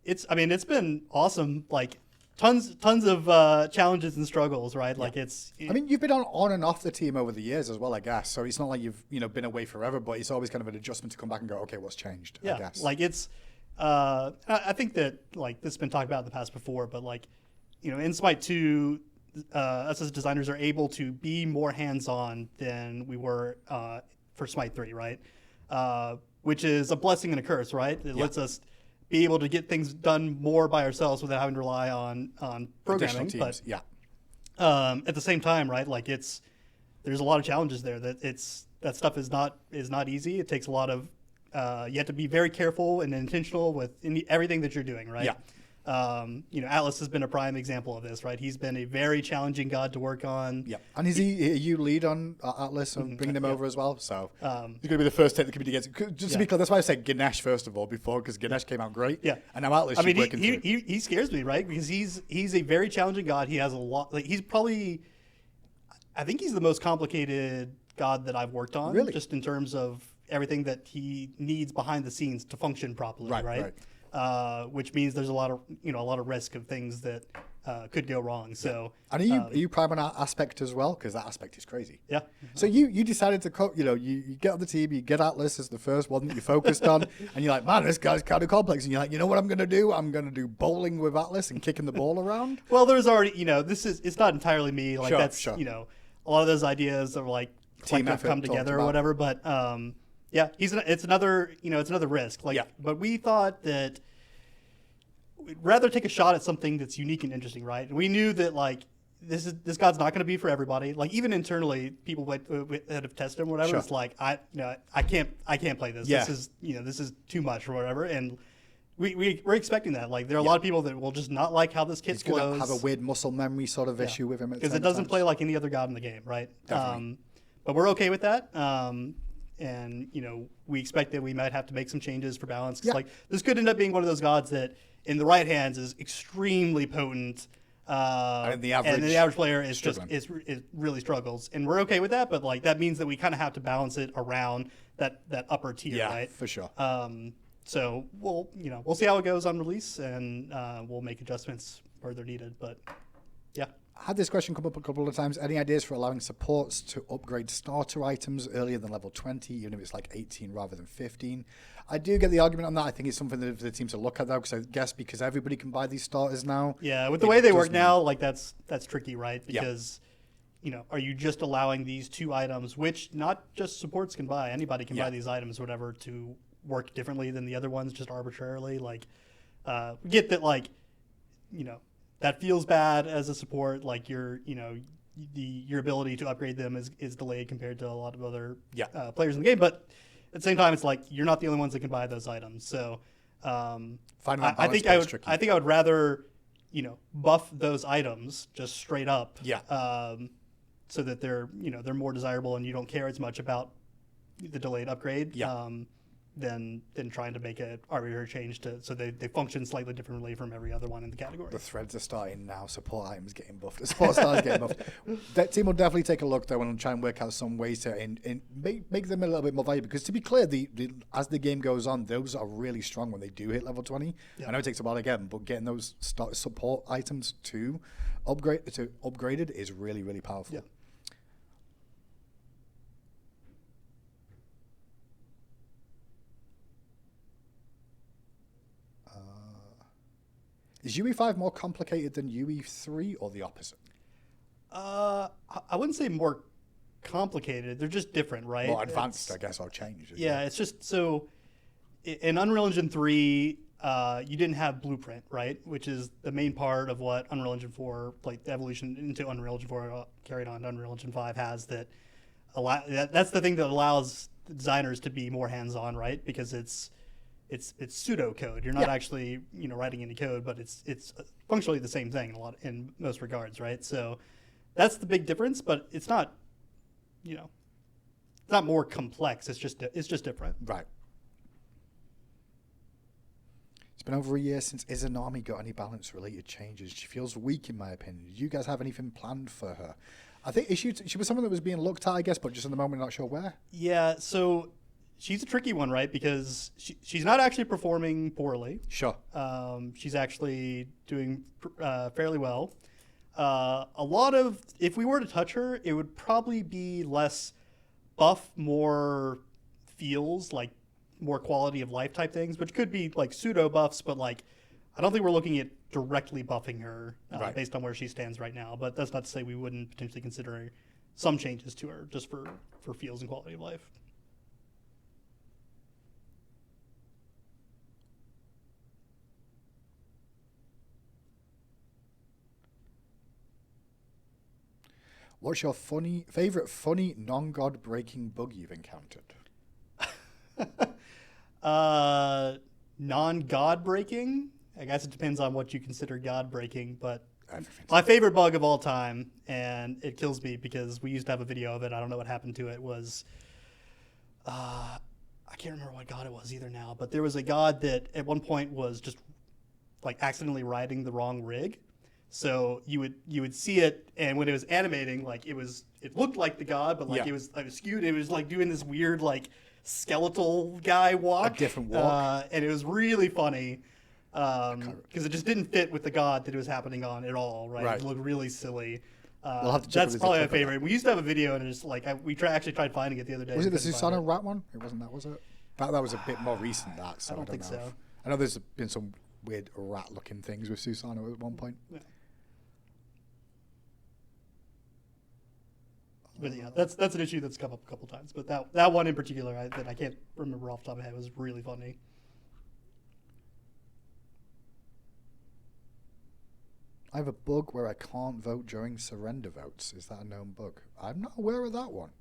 [SPEAKER 2] It's been awesome. Like tons of challenges and struggles, right? Yeah. Like
[SPEAKER 1] you've been on and off the team over the years as well, I guess. So it's not like you've been away forever, but it's always kind of an adjustment to come back and go, okay, what's changed?
[SPEAKER 2] Yeah,
[SPEAKER 1] I guess.
[SPEAKER 2] Like it's. I think that like this has been talked about in the past before, but like. In Smite 2, us as designers are able to be more hands-on than we were for Smite 3, right? Which is a blessing and a curse, right? It lets us be able to get things done more by ourselves without having to rely on programming.
[SPEAKER 1] Teams.
[SPEAKER 2] But at the same time, right? Like there's a lot of challenges there. That stuff is not easy. It takes a lot of you have to be very careful and intentional with everything that you're doing, right?
[SPEAKER 1] Yeah.
[SPEAKER 2] Atlas has been a prime example of this, right? He's been a very challenging god to work on.
[SPEAKER 1] Yeah, and you lead on Atlas and bringing them over as well? So he's going to be the first take the community gets. Just to be clear, that's why I said Ganesh first of all before, because Ganesh came out great.
[SPEAKER 2] Yeah,
[SPEAKER 1] and now Atlas.
[SPEAKER 2] He scares me, right? Because he's a very challenging god. He has a lot. Like he's probably, I think he's the most complicated god that I've worked on.
[SPEAKER 1] Really,
[SPEAKER 2] just in terms of everything that he needs behind the scenes to function properly, right? Which means there's a lot of risk of things that could go wrong. So,
[SPEAKER 1] and are you prime on aspect as well? Because that aspect is crazy.
[SPEAKER 2] Yeah.
[SPEAKER 1] So you decided to you get on the team, you get Atlas as the first one that you focused on, and you're like, man, this guy's kind of complex. And you're like, you know what I'm going to do? I'm going to do bowling with Atlas and kicking the ball around.
[SPEAKER 2] Well, there's already it's not entirely me. Like sure. A lot of those ideas are like
[SPEAKER 1] team effort
[SPEAKER 2] come together or whatever. But yeah, it's another risk. But we thought that we'd rather take a shot at something that's unique and interesting, right? And we knew that like this god's not going to be for everybody. Like even internally, people that have tested him or whatever, it's like I can't play this.
[SPEAKER 1] Yeah.
[SPEAKER 2] This is too much or whatever. And we're expecting that. Like there are a lot of people that will just not like how this kit flows.
[SPEAKER 1] He's going to have a weird muscle memory sort of issue with him
[SPEAKER 2] because it doesn't play like any other god in the game, right?
[SPEAKER 1] Definitely.
[SPEAKER 2] But we're okay with that. And we expect that we might have to make some changes for balance. Like this could end up being one of those gods that in the right hands is extremely potent, and the average player is really struggles, and we're okay with that. But like that means that we kind of have to balance it around that upper tier, right?
[SPEAKER 1] For sure.
[SPEAKER 2] So we'll see how it goes on release, and we'll make adjustments where they're needed. But yeah.
[SPEAKER 1] Had this question come up a couple of times. Any ideas for allowing supports to upgrade starter items earlier than level 20, even if it's like 18 rather than 15? I do get the argument on that. I think it's something that the team to look at, though, because I guess because everybody can buy these starters now.
[SPEAKER 2] Yeah, with the way they work now, like that's tricky, right? Because, are you just allowing these 2 items, which not just supports can buy, anybody can buy these items, whatever, to work differently than the other ones just arbitrarily? Like, get that, like, that feels bad as a support. Like your ability to upgrade them is delayed compared to a lot of other players in the game. But at the same time, it's like you're not the only ones that can buy those items. So I think I would rather buff those items just straight up. So that they're more desirable and you don't care as much about the delayed upgrade. Than trying to make an arbitrary change so they function slightly differently from every other one in the category.
[SPEAKER 1] The threads are starting now. Support items getting buffed. Support stars getting buffed. That team will definitely take a look though and try and work out some ways to make them a little bit more valuable. Because to be clear, as the game goes on, those are really strong when they do hit level 20. I know it takes a while to get them, but getting those support items to upgraded is really, really powerful. Is UE5 more complicated than UE3 or the opposite?
[SPEAKER 2] I wouldn't say more complicated. They're just different, right?
[SPEAKER 1] More advanced, I guess, or changed.
[SPEAKER 2] Yeah, it's just so in Unreal Engine 3, you didn't have Blueprint, right? Which is the main part of what Unreal Engine 4, like the evolution into Unreal Engine 4 carried on to Unreal Engine 5 has that's the thing that allows designers to be more hands-on, right? Because it's pseudo code. You're not actually writing any code, but it's functionally the same thing in most regards, right? So that's the big difference, but it's not it's not more complex. It's just different.
[SPEAKER 1] Right. It's been over a year since Izanami got any balance related changes. She feels weak in my opinion. Do you guys have anything planned for her? I think she was someone that was being looked at, I guess, but just in the moment not sure where.
[SPEAKER 2] Yeah, so she's a tricky one, right? Because she's not actually performing poorly.
[SPEAKER 1] Sure.
[SPEAKER 2] She's actually doing fairly well. If we were to touch her, it would probably be less buff, more feels, like more quality of life type things, which could be like pseudo buffs, but like I don't think we're looking at directly buffing her based on where she stands right now. But that's not to say we wouldn't potentially consider some changes to her just for feels and quality of life.
[SPEAKER 1] What's your favorite funny non-god breaking bug you've encountered?
[SPEAKER 2] Non-god breaking? I guess it depends on what you consider god breaking, but my favorite bug of all time, and it kills me because we used to have a video of it. I don't know what happened to it. Was I can't remember what god it was either now, but there was a god that at one point was just like accidentally riding the wrong rig. So you would see it, and when it was animating, like it looked like the god, but like it was skewed. It was like doing this weird like skeletal guy walk,
[SPEAKER 1] a different walk,
[SPEAKER 2] and it was really funny because it just didn't fit with the god that it was happening on at all. Right? It looked really silly.
[SPEAKER 1] We'll have to check
[SPEAKER 2] that's probably my favorite. We used to have a video, and it's like actually tried finding it the other day.
[SPEAKER 1] Was it the Susano rat one? It wasn't that, was it? That was a bit more recent. That so I don't think so. I know there's been some weird rat-looking things with Susano at one point. Yeah.
[SPEAKER 2] But yeah, that's an issue that's come up a couple times. But that one in particular that I can't remember off the top of my head was really funny.
[SPEAKER 1] I have a bug where I can't vote during surrender votes. Is that a known bug? I'm not aware of that one.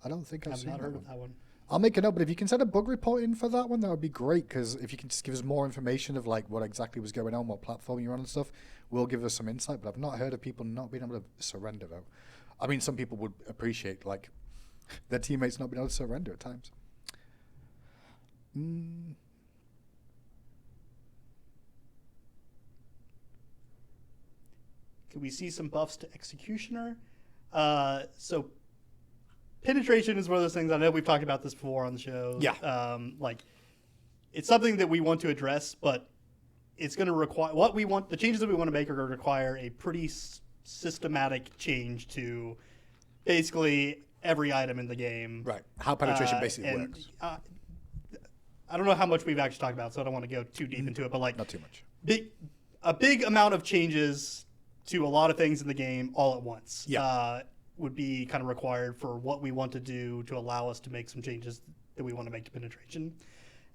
[SPEAKER 1] I don't think I've
[SPEAKER 2] not heard of that one.
[SPEAKER 1] I'll make a note, but if you can send a bug report in for that one, that would be great, because if you can just give us more information of like what exactly was going on, what platform you're on and stuff, will give us some insight. But I've not heard of people not being able to surrender vote. I mean, some people would appreciate like their teammates not being able to surrender at times. Can
[SPEAKER 2] we see some buffs to Executioner? So penetration is one of those things. I know we've talked about this before on the show.
[SPEAKER 1] Yeah.
[SPEAKER 2] Like it's something that we want to address, but it's going to require the changes that we want to make are going to require a pretty systematic change to basically every item in the game.
[SPEAKER 1] Right. How penetration basically works.
[SPEAKER 2] I don't know how much we've actually talked about, so I don't want to go too deep into it, but like
[SPEAKER 1] not too much.
[SPEAKER 2] A big amount of changes to a lot of things in the game all at once would be kind of required for what we want to do to allow us to make some changes that we want to make to penetration.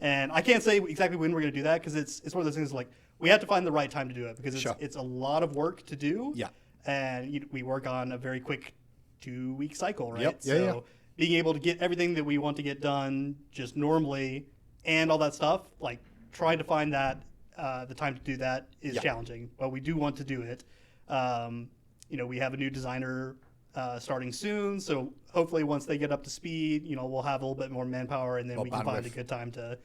[SPEAKER 2] And I can't say exactly when we're going to do that because it's one of those things like we have to find the right time to do it because it's a lot of work to do.
[SPEAKER 1] Yeah.
[SPEAKER 2] And we work on a very quick 2-week cycle, right?
[SPEAKER 1] Yep. Yeah,
[SPEAKER 2] so being able to get everything that we want to get done just normally and all that stuff, like trying to find that the time to do that is challenging, but we do want to do it. We have a new designer starting soon, so hopefully once they get up to speed, we'll have a little bit more manpower, and then we can find a good time to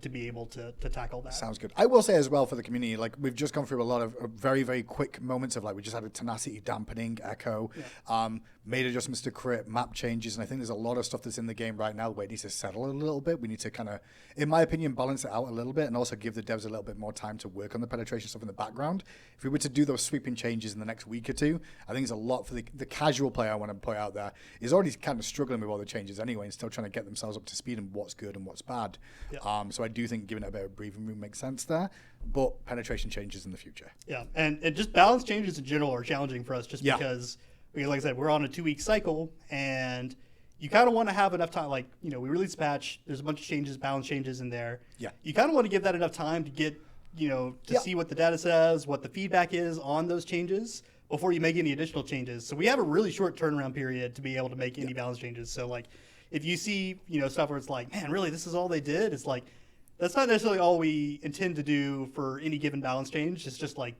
[SPEAKER 2] be able to tackle that.
[SPEAKER 1] Sounds good. I will say as well for the community, like we've just gone through a lot of very, very quick moments of like we just had a tenacity dampening echo, made adjustments to crit, map changes, and I think there's a lot of stuff that's in the game right now where it needs to settle a little bit. We need to kind of, in my opinion, balance it out a little bit and also give the devs a little bit more time to work on the penetration stuff in the background. If we were to do those sweeping changes in the next week or two, I think it's a lot for the casual player I want to put out there is already kind of struggling with all the changes anyway and still trying to get themselves up to speed and what's good and what's bad. So I do think giving it a bit of breathing room makes sense there, but penetration changes in the future.
[SPEAKER 2] Yeah, and just balance changes in general are challenging for us just because, like I said, we're on a 2-week cycle, and you kind of want to have enough time. Like, we release a patch, there's a bunch of changes, balance changes in there.
[SPEAKER 1] Yeah.
[SPEAKER 2] You kind of want to give that enough time to get, to see what the data says, what the feedback is on those changes before you make any additional changes. So we have a really short turnaround period to be able to make any balance changes. So, like, if you see, stuff where it's like, man, really, this is all they did? It's like, that's not necessarily all we intend to do for any given balance change. It's just like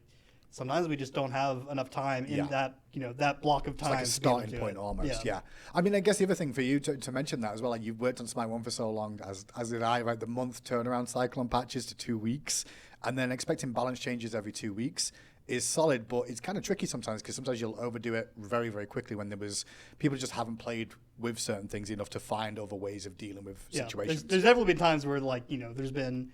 [SPEAKER 2] sometimes we just don't have enough time in that, that block of time.
[SPEAKER 1] It's like a starting point almost, I mean, I guess the other thing for you to mention that as well, like you've worked on SMITE 1 for so long, as did I, right? The month turnaround cycle on patches to 2 weeks, and then expecting balance changes every 2 weeks is solid, but it's kind of tricky sometimes because sometimes you'll overdo it very, very quickly when people just haven't played with certain things enough to find other ways of dealing with situations.
[SPEAKER 2] There's definitely been times where there's been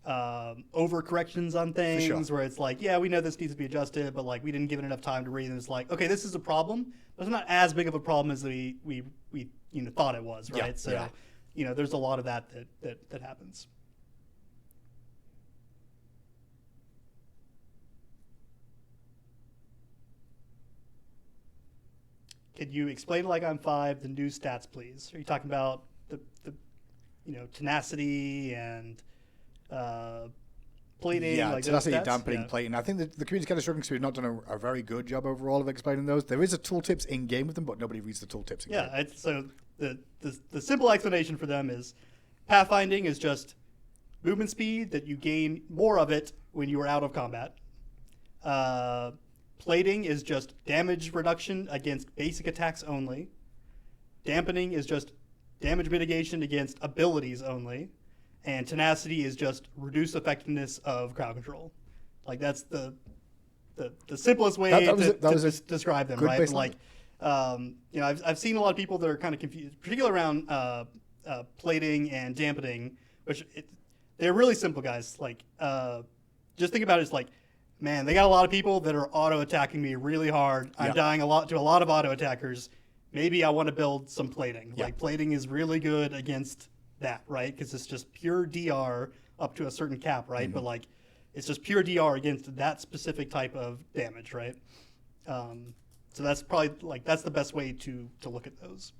[SPEAKER 2] overcorrections on things where it's like, we know this needs to be adjusted, but like we didn't give it enough time to read, and it's like, okay, this is a problem, but it's not as big of a problem as we thought it was, right? There's a lot of that happens. Can you explain, like I'm 5, the new stats, please? Are you talking about the tenacity and plating?
[SPEAKER 1] Yeah,
[SPEAKER 2] like
[SPEAKER 1] tenacity, dampening, plating. I think the community's kind of struggling because we've not done a very good job overall of explaining those. There is a tooltips in game with them, but nobody reads the tooltips in game.
[SPEAKER 2] So the simple explanation for them is pathfinding is just movement speed that you gain more of it when you are out of combat. Plating is just damage reduction against basic attacks only. Dampening is just damage mitigation against abilities only. And tenacity is just reduced effectiveness of crowd control. Like that's the simplest way to describe them, right? Like, I've seen a lot of people that are kind of confused, particularly around plating and dampening, which they're really simple, guys. Like, just think about it as like, man, they got a lot of people that are auto-attacking me really hard. I'm dying to a lot of auto-attackers. Maybe I want to build some plating. Like, plating is really good against that, right? Because it's just pure DR up to a certain cap, right? But, like, it's just pure DR against that specific type of damage, right? So that's probably, like, that's the best way to look at those.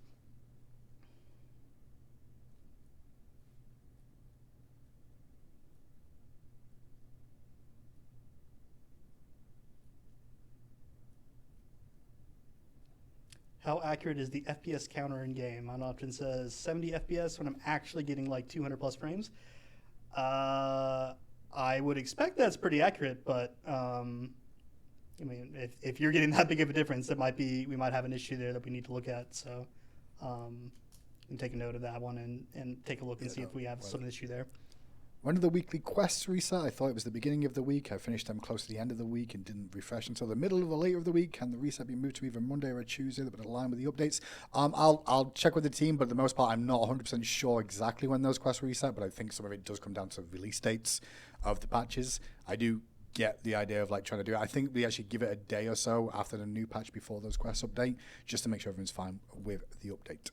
[SPEAKER 2] How accurate is the FPS counter in game? Mine often says 70 FPS when I'm actually getting like 200 plus frames. I would expect that's pretty accurate, but I mean, if you're getting that big of a difference, we might have an issue there that we need to look at. So, and take a note of that one and take a look and see if we have some issue there.
[SPEAKER 1] When did the weekly quests reset? I thought it was the beginning of the week. I finished them close to the end of the week and didn't refresh until the middle or later of the week. Can the reset be moved to either Monday or a Tuesday that would align with the updates? I'll check with the team, but for the most part, I'm not 100% sure exactly when those quests reset, but I think some of it does come down to release dates of the patches. I do get the idea of like trying to do it. I think we actually give it a day or so after the new patch before those quests update, just to make sure everyone's fine with the update.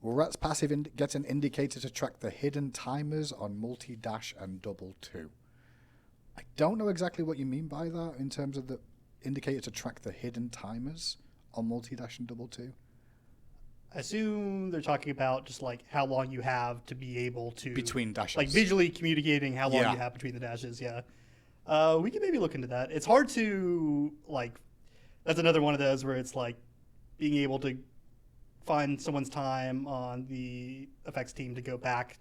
[SPEAKER 1] Rat's passive gets an indicator to track the hidden timers on multi-dash and double 2. I don't know exactly what you mean by that in terms of the indicator to track the hidden timers on multi-dash and double 2.
[SPEAKER 2] I assume they're talking about just like how long you have to be able to
[SPEAKER 1] between dashes,
[SPEAKER 2] like visually communicating how long you have between the dashes. Yeah, we can maybe look into that. It's hard to like. That's another one of those where it's like being able to find someone's time on the effects team to go back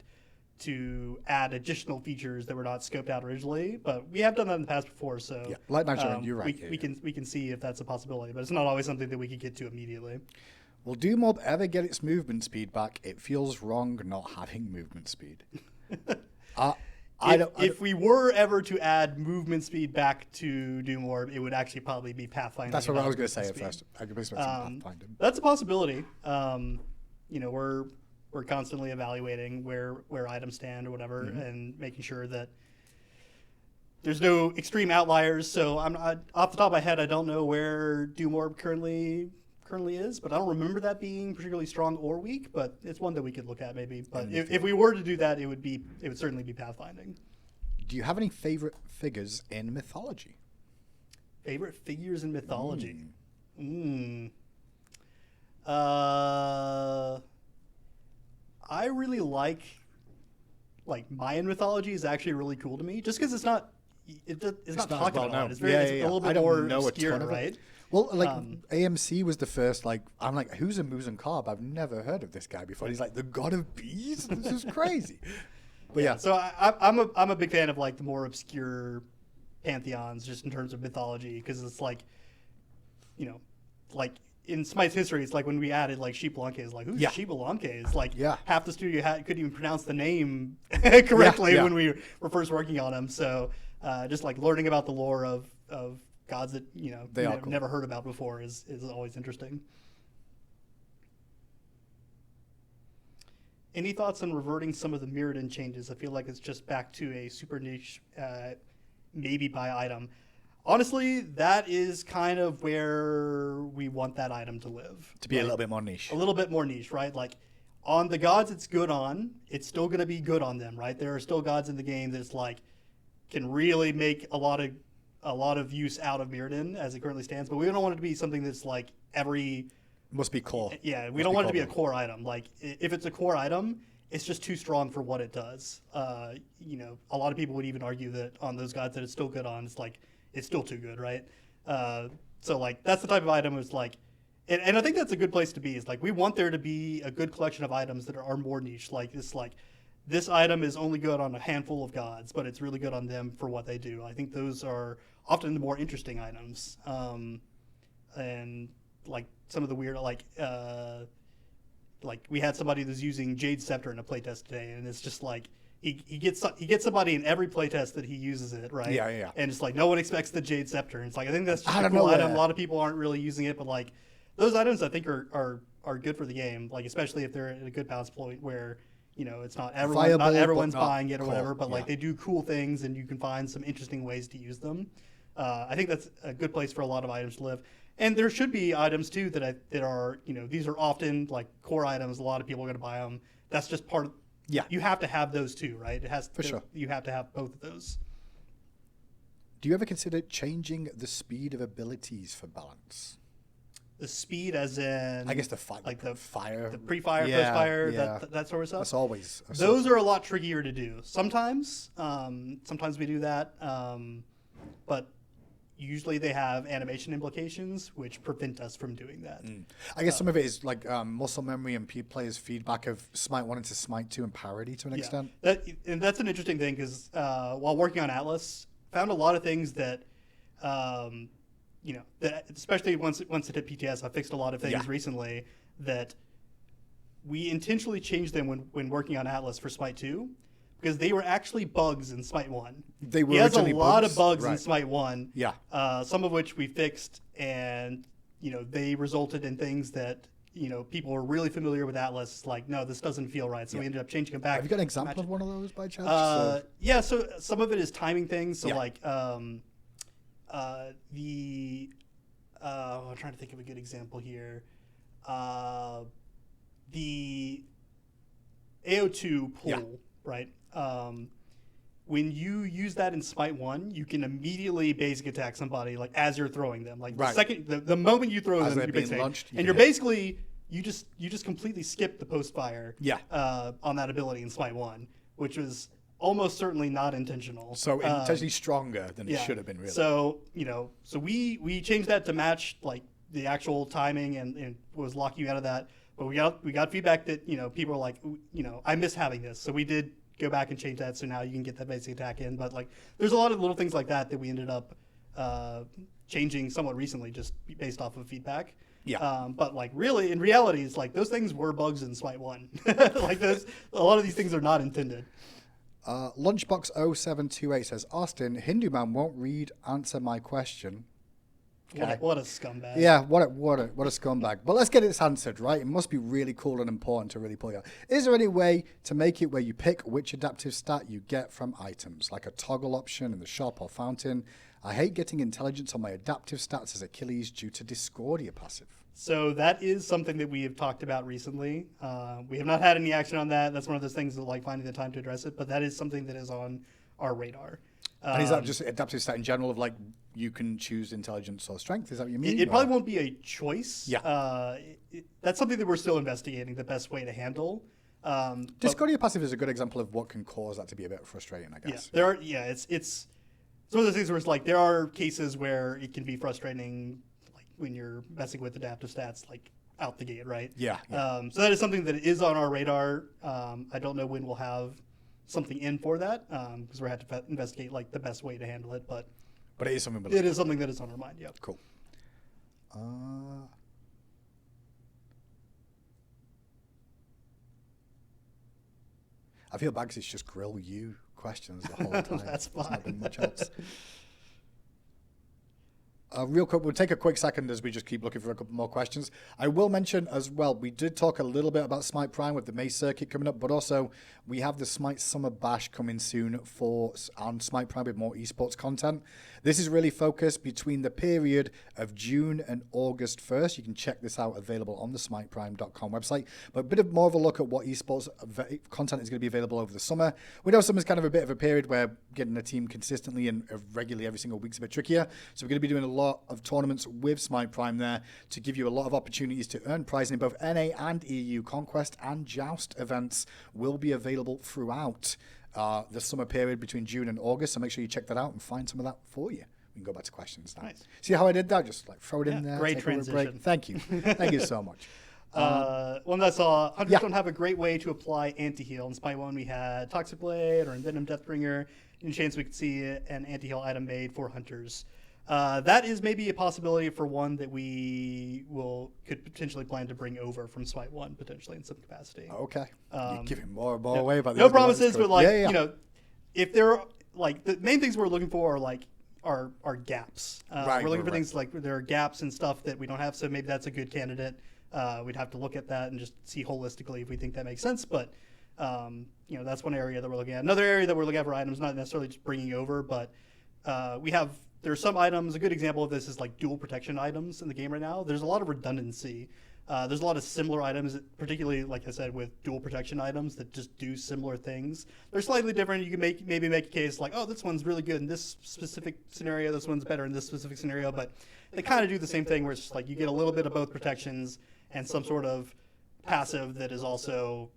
[SPEAKER 2] to add additional features that were not scoped out originally, but we have done that in the past before. So
[SPEAKER 1] yeah, like Nigerian, you're right.
[SPEAKER 2] We can see if that's a possibility, but it's not always something that we can get to immediately.
[SPEAKER 1] Will Doom ever get its movement speed back? It feels wrong not having movement speed.
[SPEAKER 2] If we were ever to add movement speed back to Doom Orb, it would actually probably be Pathfinder.
[SPEAKER 1] That's what I was going to say at first. I could be Pathfinder.
[SPEAKER 2] That's a possibility. We're constantly evaluating where items stand or whatever, and making sure that there's no extreme outliers. So I'm off the top of my head, I don't know where Doom Orb currently is, but I don't remember that being particularly strong or weak, but it's one that we could look at maybe. But if we were to do that, it would certainly be pathfinding.
[SPEAKER 1] Do you have any favorite figures in mythology?
[SPEAKER 2] Favorite figures in mythology? I really like Mayan mythology is actually really cool to me, just because it's not talked about a lot. It's a little bit more obscure, right?
[SPEAKER 1] Well, AMC was the first, I'm like, who's a Musan Carb? I've never heard of this guy before. He's like, the god of bees? This is crazy. But yeah.
[SPEAKER 2] So I'm a big fan of, the more obscure pantheons, just in terms of mythology, because it's in Smite's history, it's like when we added, Sheep-Lanke, it's like, who's Sheep-Lanke? It's like, half the studio couldn't even pronounce the name correctly when we were first working on them. So just, learning about the lore of gods that never heard about before is always interesting. Any thoughts on reverting some of the Mirrodin changes? I feel like it's just back to a super niche, maybe by item. Honestly, that is kind of where we want that item to live.
[SPEAKER 1] To be a little bit more niche.
[SPEAKER 2] A little bit more niche, right? On the gods it's good on, it's still going to be good on them, right? There are still gods in the game that's can really make a lot of use out of Mirrodin as it currently stands, but we don't want it to be something that's every...
[SPEAKER 1] Must be core.
[SPEAKER 2] Yeah, we don't want it to be a core item. If it's a core item, it's just too strong for what it does. A lot of people would even argue that on those gods that it's still good on, it's still too good, right? So that's the type of item is and I think that's a good place to be, is we want there to be a good collection of items that are more niche. This item is only good on a handful of gods, but it's really good on them for what they do. I think those are often the more interesting items. And some of the weird, we had somebody that's using Jade Scepter in a playtest today, and it's just he gets somebody in every playtest that he uses it, right?
[SPEAKER 1] Yeah.
[SPEAKER 2] And it's no one expects the Jade Scepter. And it's I think that's just a cool item. A lot of people aren't really using it, but those items I think are good for the game, especially if they're at a good balance point where it's not everyone's buying it or whatever, but they do cool things and you can find some interesting ways to use them. I think that's a good place for a lot of items to live. And there should be items too that are these are often core items. A lot of people are going to buy them. That's just part of. Yeah, you have to have those too, right? It has for sure. You have to have both of those.
[SPEAKER 1] Do you ever consider changing the speed of abilities for balance?
[SPEAKER 2] The speed, as in,
[SPEAKER 1] I guess the fire,
[SPEAKER 2] the pre-fire, post-fire, that sort of stuff.
[SPEAKER 1] That's always.
[SPEAKER 2] Those are a lot trickier to do. Sometimes we do that, but usually they have animation implications which prevent us from doing that.
[SPEAKER 1] I guess some of it is muscle memory and players' feedback of Smite 1 into Smite 2 and parity to an extent.
[SPEAKER 2] And that's an interesting thing because while working on Atlas, found a lot of things that, that especially once it hit PTS, I fixed a lot of things recently that we intentionally changed them when working on Atlas for Smite 2. Because they were actually bugs in Smite 1.
[SPEAKER 1] They were.
[SPEAKER 2] He has a lot of bugs in Smite 1.
[SPEAKER 1] Yeah.
[SPEAKER 2] Some of which we fixed, and they resulted in things that people were really familiar with Atlas. Like, no, this doesn't feel right. So we ended up changing it back.
[SPEAKER 1] Have you got an example of one of those by chance?
[SPEAKER 2] Yeah, so some of it is timing things. So like I'm trying to think of a good example here. The AO2 pull, right? When you use that in Smite 1, you can immediately basic attack somebody like as you're throwing them. Like the moment you throw them, you're being launched, and you're basically you just completely skip the post fire on that ability in Smite 1, which was almost certainly not intentional.
[SPEAKER 1] So intentionally stronger than it should have been, really.
[SPEAKER 2] So so we changed that to match like the actual timing and was locking you out of that. But we got feedback that people are like I miss having this, so we did go back and change that so now you can get that basic attack in. But like there's a lot of little things like that we ended up changing somewhat recently just based off of feedback. But like really in reality it's like those things were bugs in Smite 1. Like a lot of these things are not intended.
[SPEAKER 1] Lunchbox0728 says, Austin, Hindu man won't answer my question.
[SPEAKER 2] Okay. What a scumbag.
[SPEAKER 1] Yeah, what a scumbag. But let's get this answered, right? It must be really cool and important to really pull you out. Is there any way to make it where you pick which adaptive stat you get from items, like a toggle option in the shop or fountain? I hate getting intelligence on my adaptive stats as Achilles due to Discordia passive.
[SPEAKER 2] So that is something that we have talked about recently. We have not had any action on that. That's one of those things that like finding the time to address it, but that is something that is on our radar.
[SPEAKER 1] And is that just adaptive stat in general of like you can choose intelligence or strength? Is that what you mean?
[SPEAKER 2] It probably won't be a choice.
[SPEAKER 1] Yeah.
[SPEAKER 2] That's something that we're still investigating the best way to handle.
[SPEAKER 1] Discordia passive is a good example of what can cause that to be a bit frustrating, I guess.
[SPEAKER 2] It's one of those things where it's like there are cases where it can be frustrating, like when you're messing with adaptive stats, like out the gate, right?
[SPEAKER 1] Yeah.
[SPEAKER 2] So that is something that is on our radar. I don't know when we'll have something in for that because we're going to have to investigate like the best way to handle it, but
[SPEAKER 1] it is something.
[SPEAKER 2] It is something that is on our mind. Yeah.
[SPEAKER 1] Cool. I feel bad because it's just grill you questions the whole time.
[SPEAKER 2] That's fine.
[SPEAKER 1] It's not been much else. Real quick, we'll take a quick second as we just keep looking for a couple more questions. I will mention as well, we did talk a little bit about Smite Prime with the May circuit coming up, but also we have the Smite Summer Bash coming soon on Smite Prime with more esports content. This is really focused between the period of June and August 1st. You can check this out, available on the smiteprime.com website. But a bit of more of a look at what esports content is going to be available over the summer. We know summer's kind of a bit of a period where getting a team consistently and regularly every single week is a bit trickier. So we're going to be doing a lot of tournaments with Smite Prime there to give you a lot of opportunities to earn prizes in both NA and EU. Conquest and Joust events will be available throughout the summer period between June and August, so make sure you check that out and find some of that for you. We can go back to questions now.
[SPEAKER 2] Nice.
[SPEAKER 1] See how I did that? Just like throw it in there.
[SPEAKER 2] Great transition.
[SPEAKER 1] Thank you. Thank you so much.
[SPEAKER 2] One that I saw, Hunters don't have a great way to apply anti-heal. In Spy 1 we had Toxic Blade or Envenom Deathbringer. Any chance we could see an anti-heal item made for Hunters? That is maybe a possibility for one that we could potentially plan to bring over from Smite 1 potentially in some capacity.
[SPEAKER 1] Okay. You're giving more and more away about
[SPEAKER 2] no promises, but like if there are like the main things we're looking for are like are gaps. We're looking for things like there are gaps and stuff that we don't have, so maybe that's a good candidate. We'd have to look at that and just see holistically if we think that makes sense, but that's one area that we're looking at. Another area that we're looking at for items, not necessarily just bringing over, but there are some items. A good example of this is like dual protection items in the game right now. There's a lot of redundancy. There's a lot of similar items, particularly, like I said, with dual protection items that just do similar things. They're slightly different. You can maybe make a case like, oh, this one's really good in this specific scenario. This one's better in this specific scenario. But they kind of do the same thing where it's just like you get a little bit of both protections and some sort of passive that is also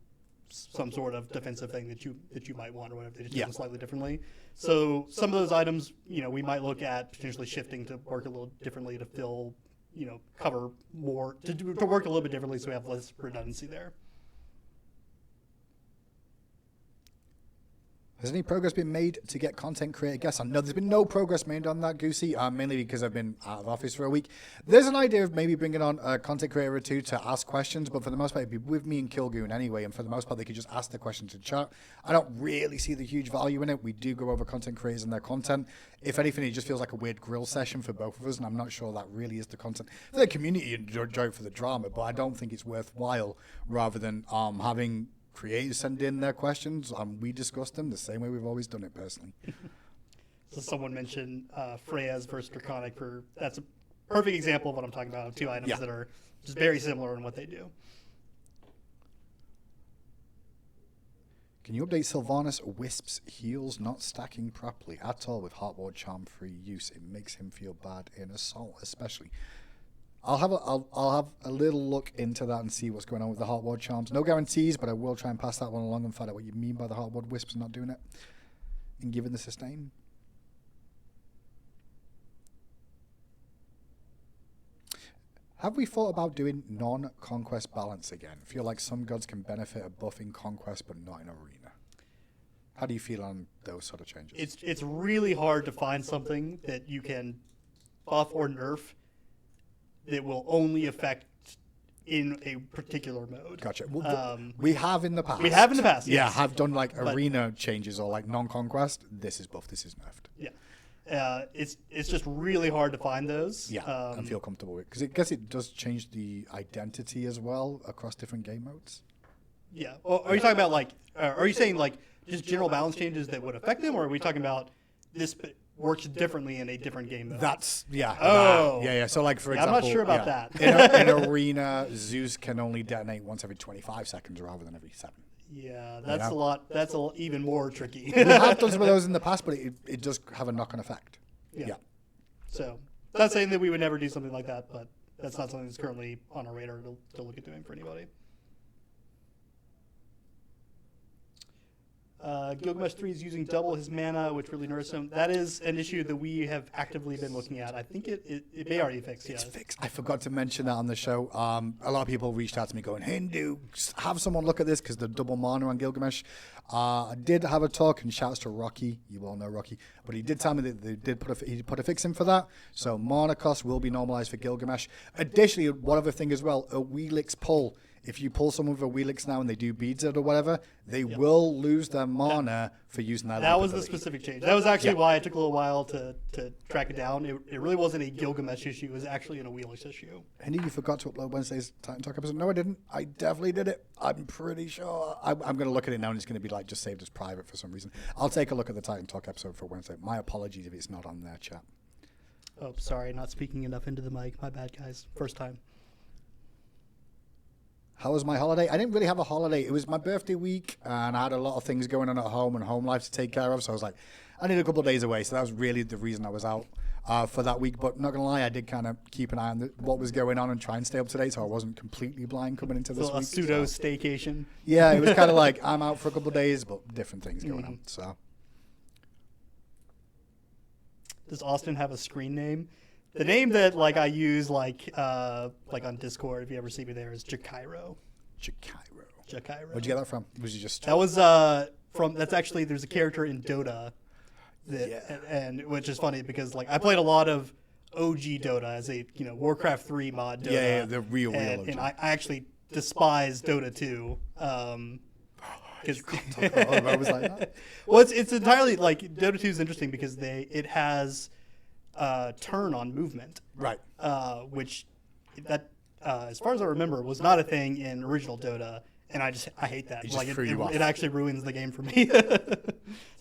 [SPEAKER 2] some sort of defensive thing that you might want or whatever. They just do them slightly differently. So some of those items, we might look at potentially shifting to work a little differently to fill, cover more, to work a little bit differently so we have less redundancy there.
[SPEAKER 1] Has any progress been made to get content creator guests on? No, there's been no progress made on that, Goosey, mainly because I've been out of office for a week. There's an idea of maybe bringing on a content creator or two to ask questions, but for the most part, it'd be with me and Kilgoon anyway, and for the most part, they could just ask the questions in chat. I don't really see the huge value in it. We do go over content creators and their content. If anything, it just feels like a weird grill session for both of us, and I'm not sure that really is the content. For the community, enjoy it for the drama, but I don't think it's worthwhile rather than having creators send in their questions, we discuss them the same way we've always done it, personally.
[SPEAKER 2] So someone mentioned Freya's versus Draconic. That's a perfect example of what I'm talking about, two items that are just very similar in what they do.
[SPEAKER 1] Can you update Sylvanas Wisp's heals not stacking properly at all with Heartward Charm free use? It makes him feel bad in Assault, especially. I'll have a little look into that and see what's going on with the Heartward Charms. No guarantees, but I will try and pass that one along and find out what you mean by the Heartward Wisps not doing it and giving the sustain. Have we thought about doing non-conquest balance again? I feel like some gods can benefit of buffing conquest, but not in arena. How do you feel on those sort of changes?
[SPEAKER 2] It's really hard to find something that you can buff or nerf that will only affect in a particular mode.
[SPEAKER 1] Gotcha. Well, we have in the past.
[SPEAKER 2] We have in the past,
[SPEAKER 1] Yeah,
[SPEAKER 2] yes.
[SPEAKER 1] have done like arena changes or like non-conquest. This is buff, this is nerfed.
[SPEAKER 2] Yeah. It's just really hard to find those.
[SPEAKER 1] Yeah, and feel comfortable with. Because I guess it does change the identity as well across different game modes.
[SPEAKER 2] Yeah. Well, are you talking about like, are you saying like just general balance changes that would affect them, or are we talking about this works differently in a different game mode?
[SPEAKER 1] That's, yeah.
[SPEAKER 2] Oh.
[SPEAKER 1] Yeah. So like, for example.
[SPEAKER 2] I'm not sure about that.
[SPEAKER 1] In arena, Zeus can only detonate once every 25 seconds rather than every 7.
[SPEAKER 2] Yeah, that's a lot. That's even more tricky.
[SPEAKER 1] We have done some of those in the past, but it does have a knock-on effect. Yeah.
[SPEAKER 2] So, not saying that we would never do something like that, but that's not something that's currently on our radar to look at doing for anybody. Gilgamesh 3 is using double his mana, which really nerfs him. That is an issue that we have actively been looking at. I think it may already fix.
[SPEAKER 1] It's fixed. I forgot to mention that on the show. A lot of people reached out to me going, Hindu, have someone look at this because the double mana on Gilgamesh. I did have a talk, and shouts to Rocky. You all know Rocky. But he did tell me that they did put a fix in for that. So mana cost will be normalized for Gilgamesh. Additionally, one other thing as well, a Wheelix pull. If you pull someone with a Wheelix now and they do beads it or whatever, they will lose their mana for using that.
[SPEAKER 2] That was the specific change. That was actually why it took a little while to track it down. It really wasn't a Gilgamesh issue. It was actually a Wheelix issue.
[SPEAKER 1] And you forgot to upload Wednesday's Titan Talk episode. No, I didn't. I definitely did it. I'm pretty sure. I'm going to look at it now and it's going to be like just saved as private for some reason. I'll take a look at the Titan Talk episode for Wednesday. My apologies if it's not on their chat.
[SPEAKER 2] Oh, sorry. Not speaking enough into the mic. My bad, guys. First time.
[SPEAKER 1] How was my holiday? I didn't really have a holiday. It was my birthday week, and I had a lot of things going on at home and home life to take care of. So I was like, I need a couple of days away. So that was really the reason I was out for that week. But not going to lie, I did kind of keep an eye on what was going on and try and stay up to date so I wasn't completely blind coming into this week.
[SPEAKER 2] A pseudo staycation.
[SPEAKER 1] Yeah, it was kind of like I'm out for a couple of days, but different things going on. So,
[SPEAKER 2] does Austin have a screen name? The name that I use like on Discord, if you ever see me there, is Jakiro. Jakiro.
[SPEAKER 1] Where'd you get that from? Was you just
[SPEAKER 2] that was from? That's actually there's a character in Dota, and which is funny because I played a lot of OG Dota as a Warcraft 3 mod Dota.
[SPEAKER 1] Yeah, the real OG.
[SPEAKER 2] And I actually despise Dota 2. Well, it's entirely Dota 2 is interesting because it has turn on movement,
[SPEAKER 1] right?
[SPEAKER 2] Which as far as I remember, was not a thing in original Dota, and I hate that. It actually ruins the game for me.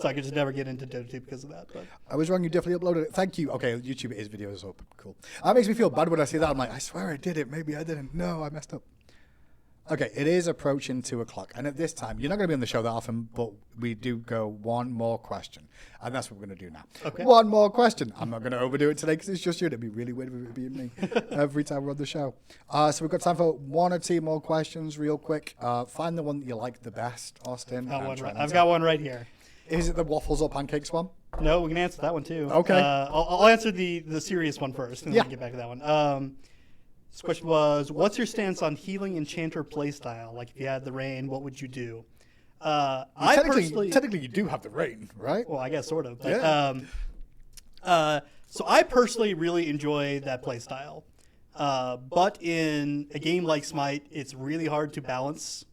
[SPEAKER 2] So I could just never get into Dota 2 because of that. But
[SPEAKER 1] I was wrong. You definitely uploaded it. Thank you. Okay, YouTube is videos up. Cool. That makes me feel bad when I see that. I'm like, I swear I did it. Maybe I didn't. No, I messed up. Okay, it is approaching 2 o'clock, and at this time, you're not going to be on the show that often, but we do go one more question, and that's what we're going to do now.
[SPEAKER 2] Okay.
[SPEAKER 1] One more question. I'm not going to overdo it today because it's just you. It'd be really weird if it being me every time we're on the show. So we've got time for 1 or 2 more questions real quick. Find the one that you like the best, Austin.
[SPEAKER 2] I've got one right here.
[SPEAKER 1] Is it the waffles or pancakes one?
[SPEAKER 2] No, we can answer that one too.
[SPEAKER 1] Okay.
[SPEAKER 2] I'll answer the serious one first, and then we can get back to that one. This question was, what's your stance on healing enchanter playstyle? Like if you had the rain, what would you do?
[SPEAKER 1] Technically, you do have the rain, right?
[SPEAKER 2] Well, I guess sort of. But,
[SPEAKER 1] Yeah.
[SPEAKER 2] So I personally really enjoy that play style. But in a game like Smite, it's really hard to balance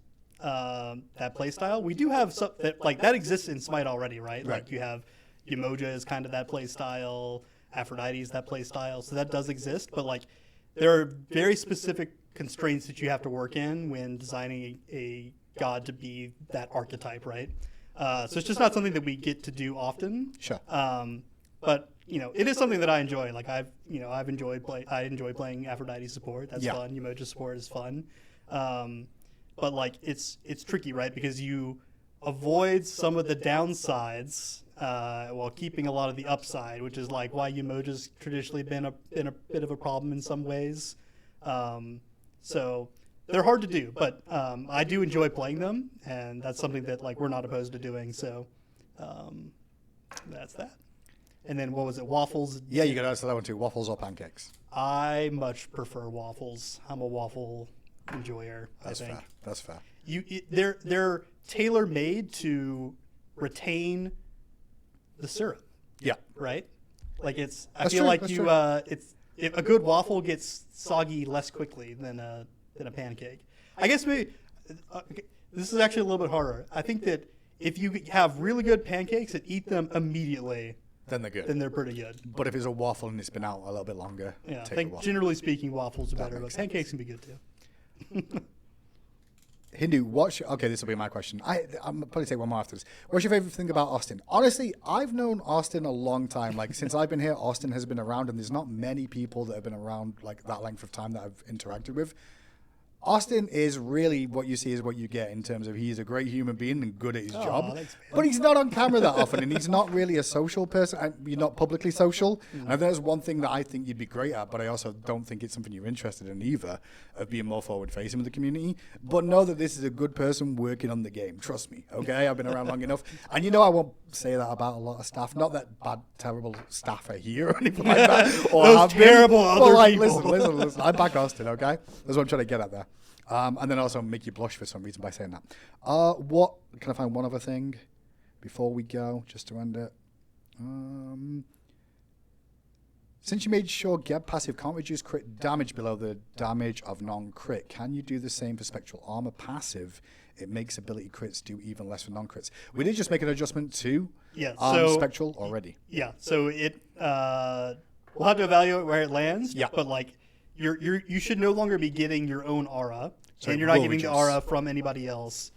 [SPEAKER 2] that play style. We do have some that exists in Smite already, right? Like you have Umoja is kind of that play style, Aphrodite is that play style, so that does exist. But like there are very specific constraints that you have to work in when designing a god to be that archetype, right? So it's just not something that we get to do often.
[SPEAKER 1] Sure.
[SPEAKER 2] But it is something that I enjoy. Like I enjoy playing Aphrodite support. That's fun. Umoja support is fun. But like it's tricky, right? Because you avoid some of the downsides while keeping a lot of the upside, which is like why Umoja's traditionally been a bit of a problem in some ways. So they're hard to do, but I do enjoy playing them, and that's something that like we're not opposed to doing. So that's that. And then what was it? Waffles?
[SPEAKER 1] Yeah, you got to answer that one too. Waffles or pancakes?
[SPEAKER 2] I much prefer waffles. I'm a waffle enjoyer.
[SPEAKER 1] That's
[SPEAKER 2] I think.
[SPEAKER 1] fair. That's fair.
[SPEAKER 2] They're tailor made to retain the syrup.
[SPEAKER 1] Yeah.
[SPEAKER 2] Right. Like I
[SPEAKER 1] That's
[SPEAKER 2] feel
[SPEAKER 1] true,
[SPEAKER 2] like
[SPEAKER 1] that's
[SPEAKER 2] you
[SPEAKER 1] true.
[SPEAKER 2] if a good waffle gets soggy less quickly than a pancake. I guess maybe this is actually a little bit harder. I think that if you have really good pancakes and eat them immediately,
[SPEAKER 1] then they're good.
[SPEAKER 2] Then they're pretty good.
[SPEAKER 1] But if it's a waffle and it's been out a little bit longer,
[SPEAKER 2] Yeah, I
[SPEAKER 1] take a
[SPEAKER 2] think
[SPEAKER 1] waffle.
[SPEAKER 2] generally speaking, waffles are
[SPEAKER 1] That
[SPEAKER 2] better, but
[SPEAKER 1] makes
[SPEAKER 2] pancakes can be good too.
[SPEAKER 1] Hindu, okay, this will be my question. I'm probably take one more after this. What's your favorite thing about Austin? Honestly, I've known Austin a long time. Like since I've been here, Austin has been around, and there's not many people that have been around like that length of time that I've interacted with. Austin is really what you see is what you get in terms of he's a great human being and good at his job.
[SPEAKER 2] Thanks, man.
[SPEAKER 1] But he's not on camera that often, and he's not really a social person. You're not publicly social. And I think that's one thing that I think you'd be great at, but I also don't think it's something you're interested in either, of being more forward-facing with the community. But know that this is a good person working on the game. Trust me, okay? I've been around long enough. And I won't say that about a lot of staff. Not that bad, terrible staff are here or anything like that. Or
[SPEAKER 2] Those terrible other people.
[SPEAKER 1] Listen. I back Austin, okay? That's what I'm trying to get at there. And then also make you blush for some reason by saying that. What can I find one other thing before we go, just to end it? Since you made sure Geb passive can't reduce crit damage below the damage of non-crit, can you do the same for Spectral Armor passive? It makes ability crits do even less for non-crits. We did just make an adjustment to Spectral already.
[SPEAKER 2] Yeah, so it we'll have to evaluate where it lands.
[SPEAKER 1] Yeah.
[SPEAKER 2] But like you should no longer be getting your own aura,
[SPEAKER 1] So
[SPEAKER 2] and
[SPEAKER 1] it
[SPEAKER 2] you're not
[SPEAKER 1] will
[SPEAKER 2] getting the
[SPEAKER 1] reduce.
[SPEAKER 2] aura from anybody else.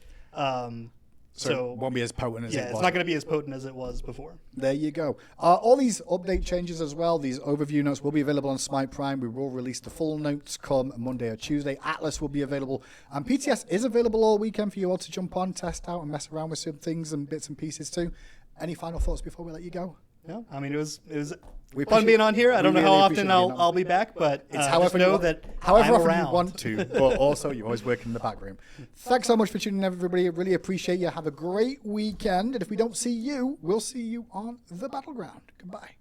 [SPEAKER 1] So it won't be as potent as it was.
[SPEAKER 2] it's not going to be as potent as it was before.
[SPEAKER 1] There you go. All these update changes as well, these overview notes will be available on Smite Prime. We will release the full notes come Monday or Tuesday. Atlas will be available. And PTS is available all weekend for you all to jump on, test out, and mess around with some things and bits and pieces too. Any final thoughts before we let you go?
[SPEAKER 2] Yeah, I mean it was
[SPEAKER 1] We
[SPEAKER 2] fun being on here. I
[SPEAKER 1] we
[SPEAKER 2] don't know
[SPEAKER 1] really
[SPEAKER 2] how
[SPEAKER 1] appreciate
[SPEAKER 2] often
[SPEAKER 1] you being on.
[SPEAKER 2] I'll be back, but
[SPEAKER 1] It's
[SPEAKER 2] just
[SPEAKER 1] however
[SPEAKER 2] know
[SPEAKER 1] you,
[SPEAKER 2] that
[SPEAKER 1] however
[SPEAKER 2] I'm
[SPEAKER 1] often
[SPEAKER 2] around.
[SPEAKER 1] you want to, but also you're always working in the back room. Thanks so much for tuning in, everybody. Really appreciate you. Have a great weekend. And if we don't see you, we'll see you on the battleground. Goodbye.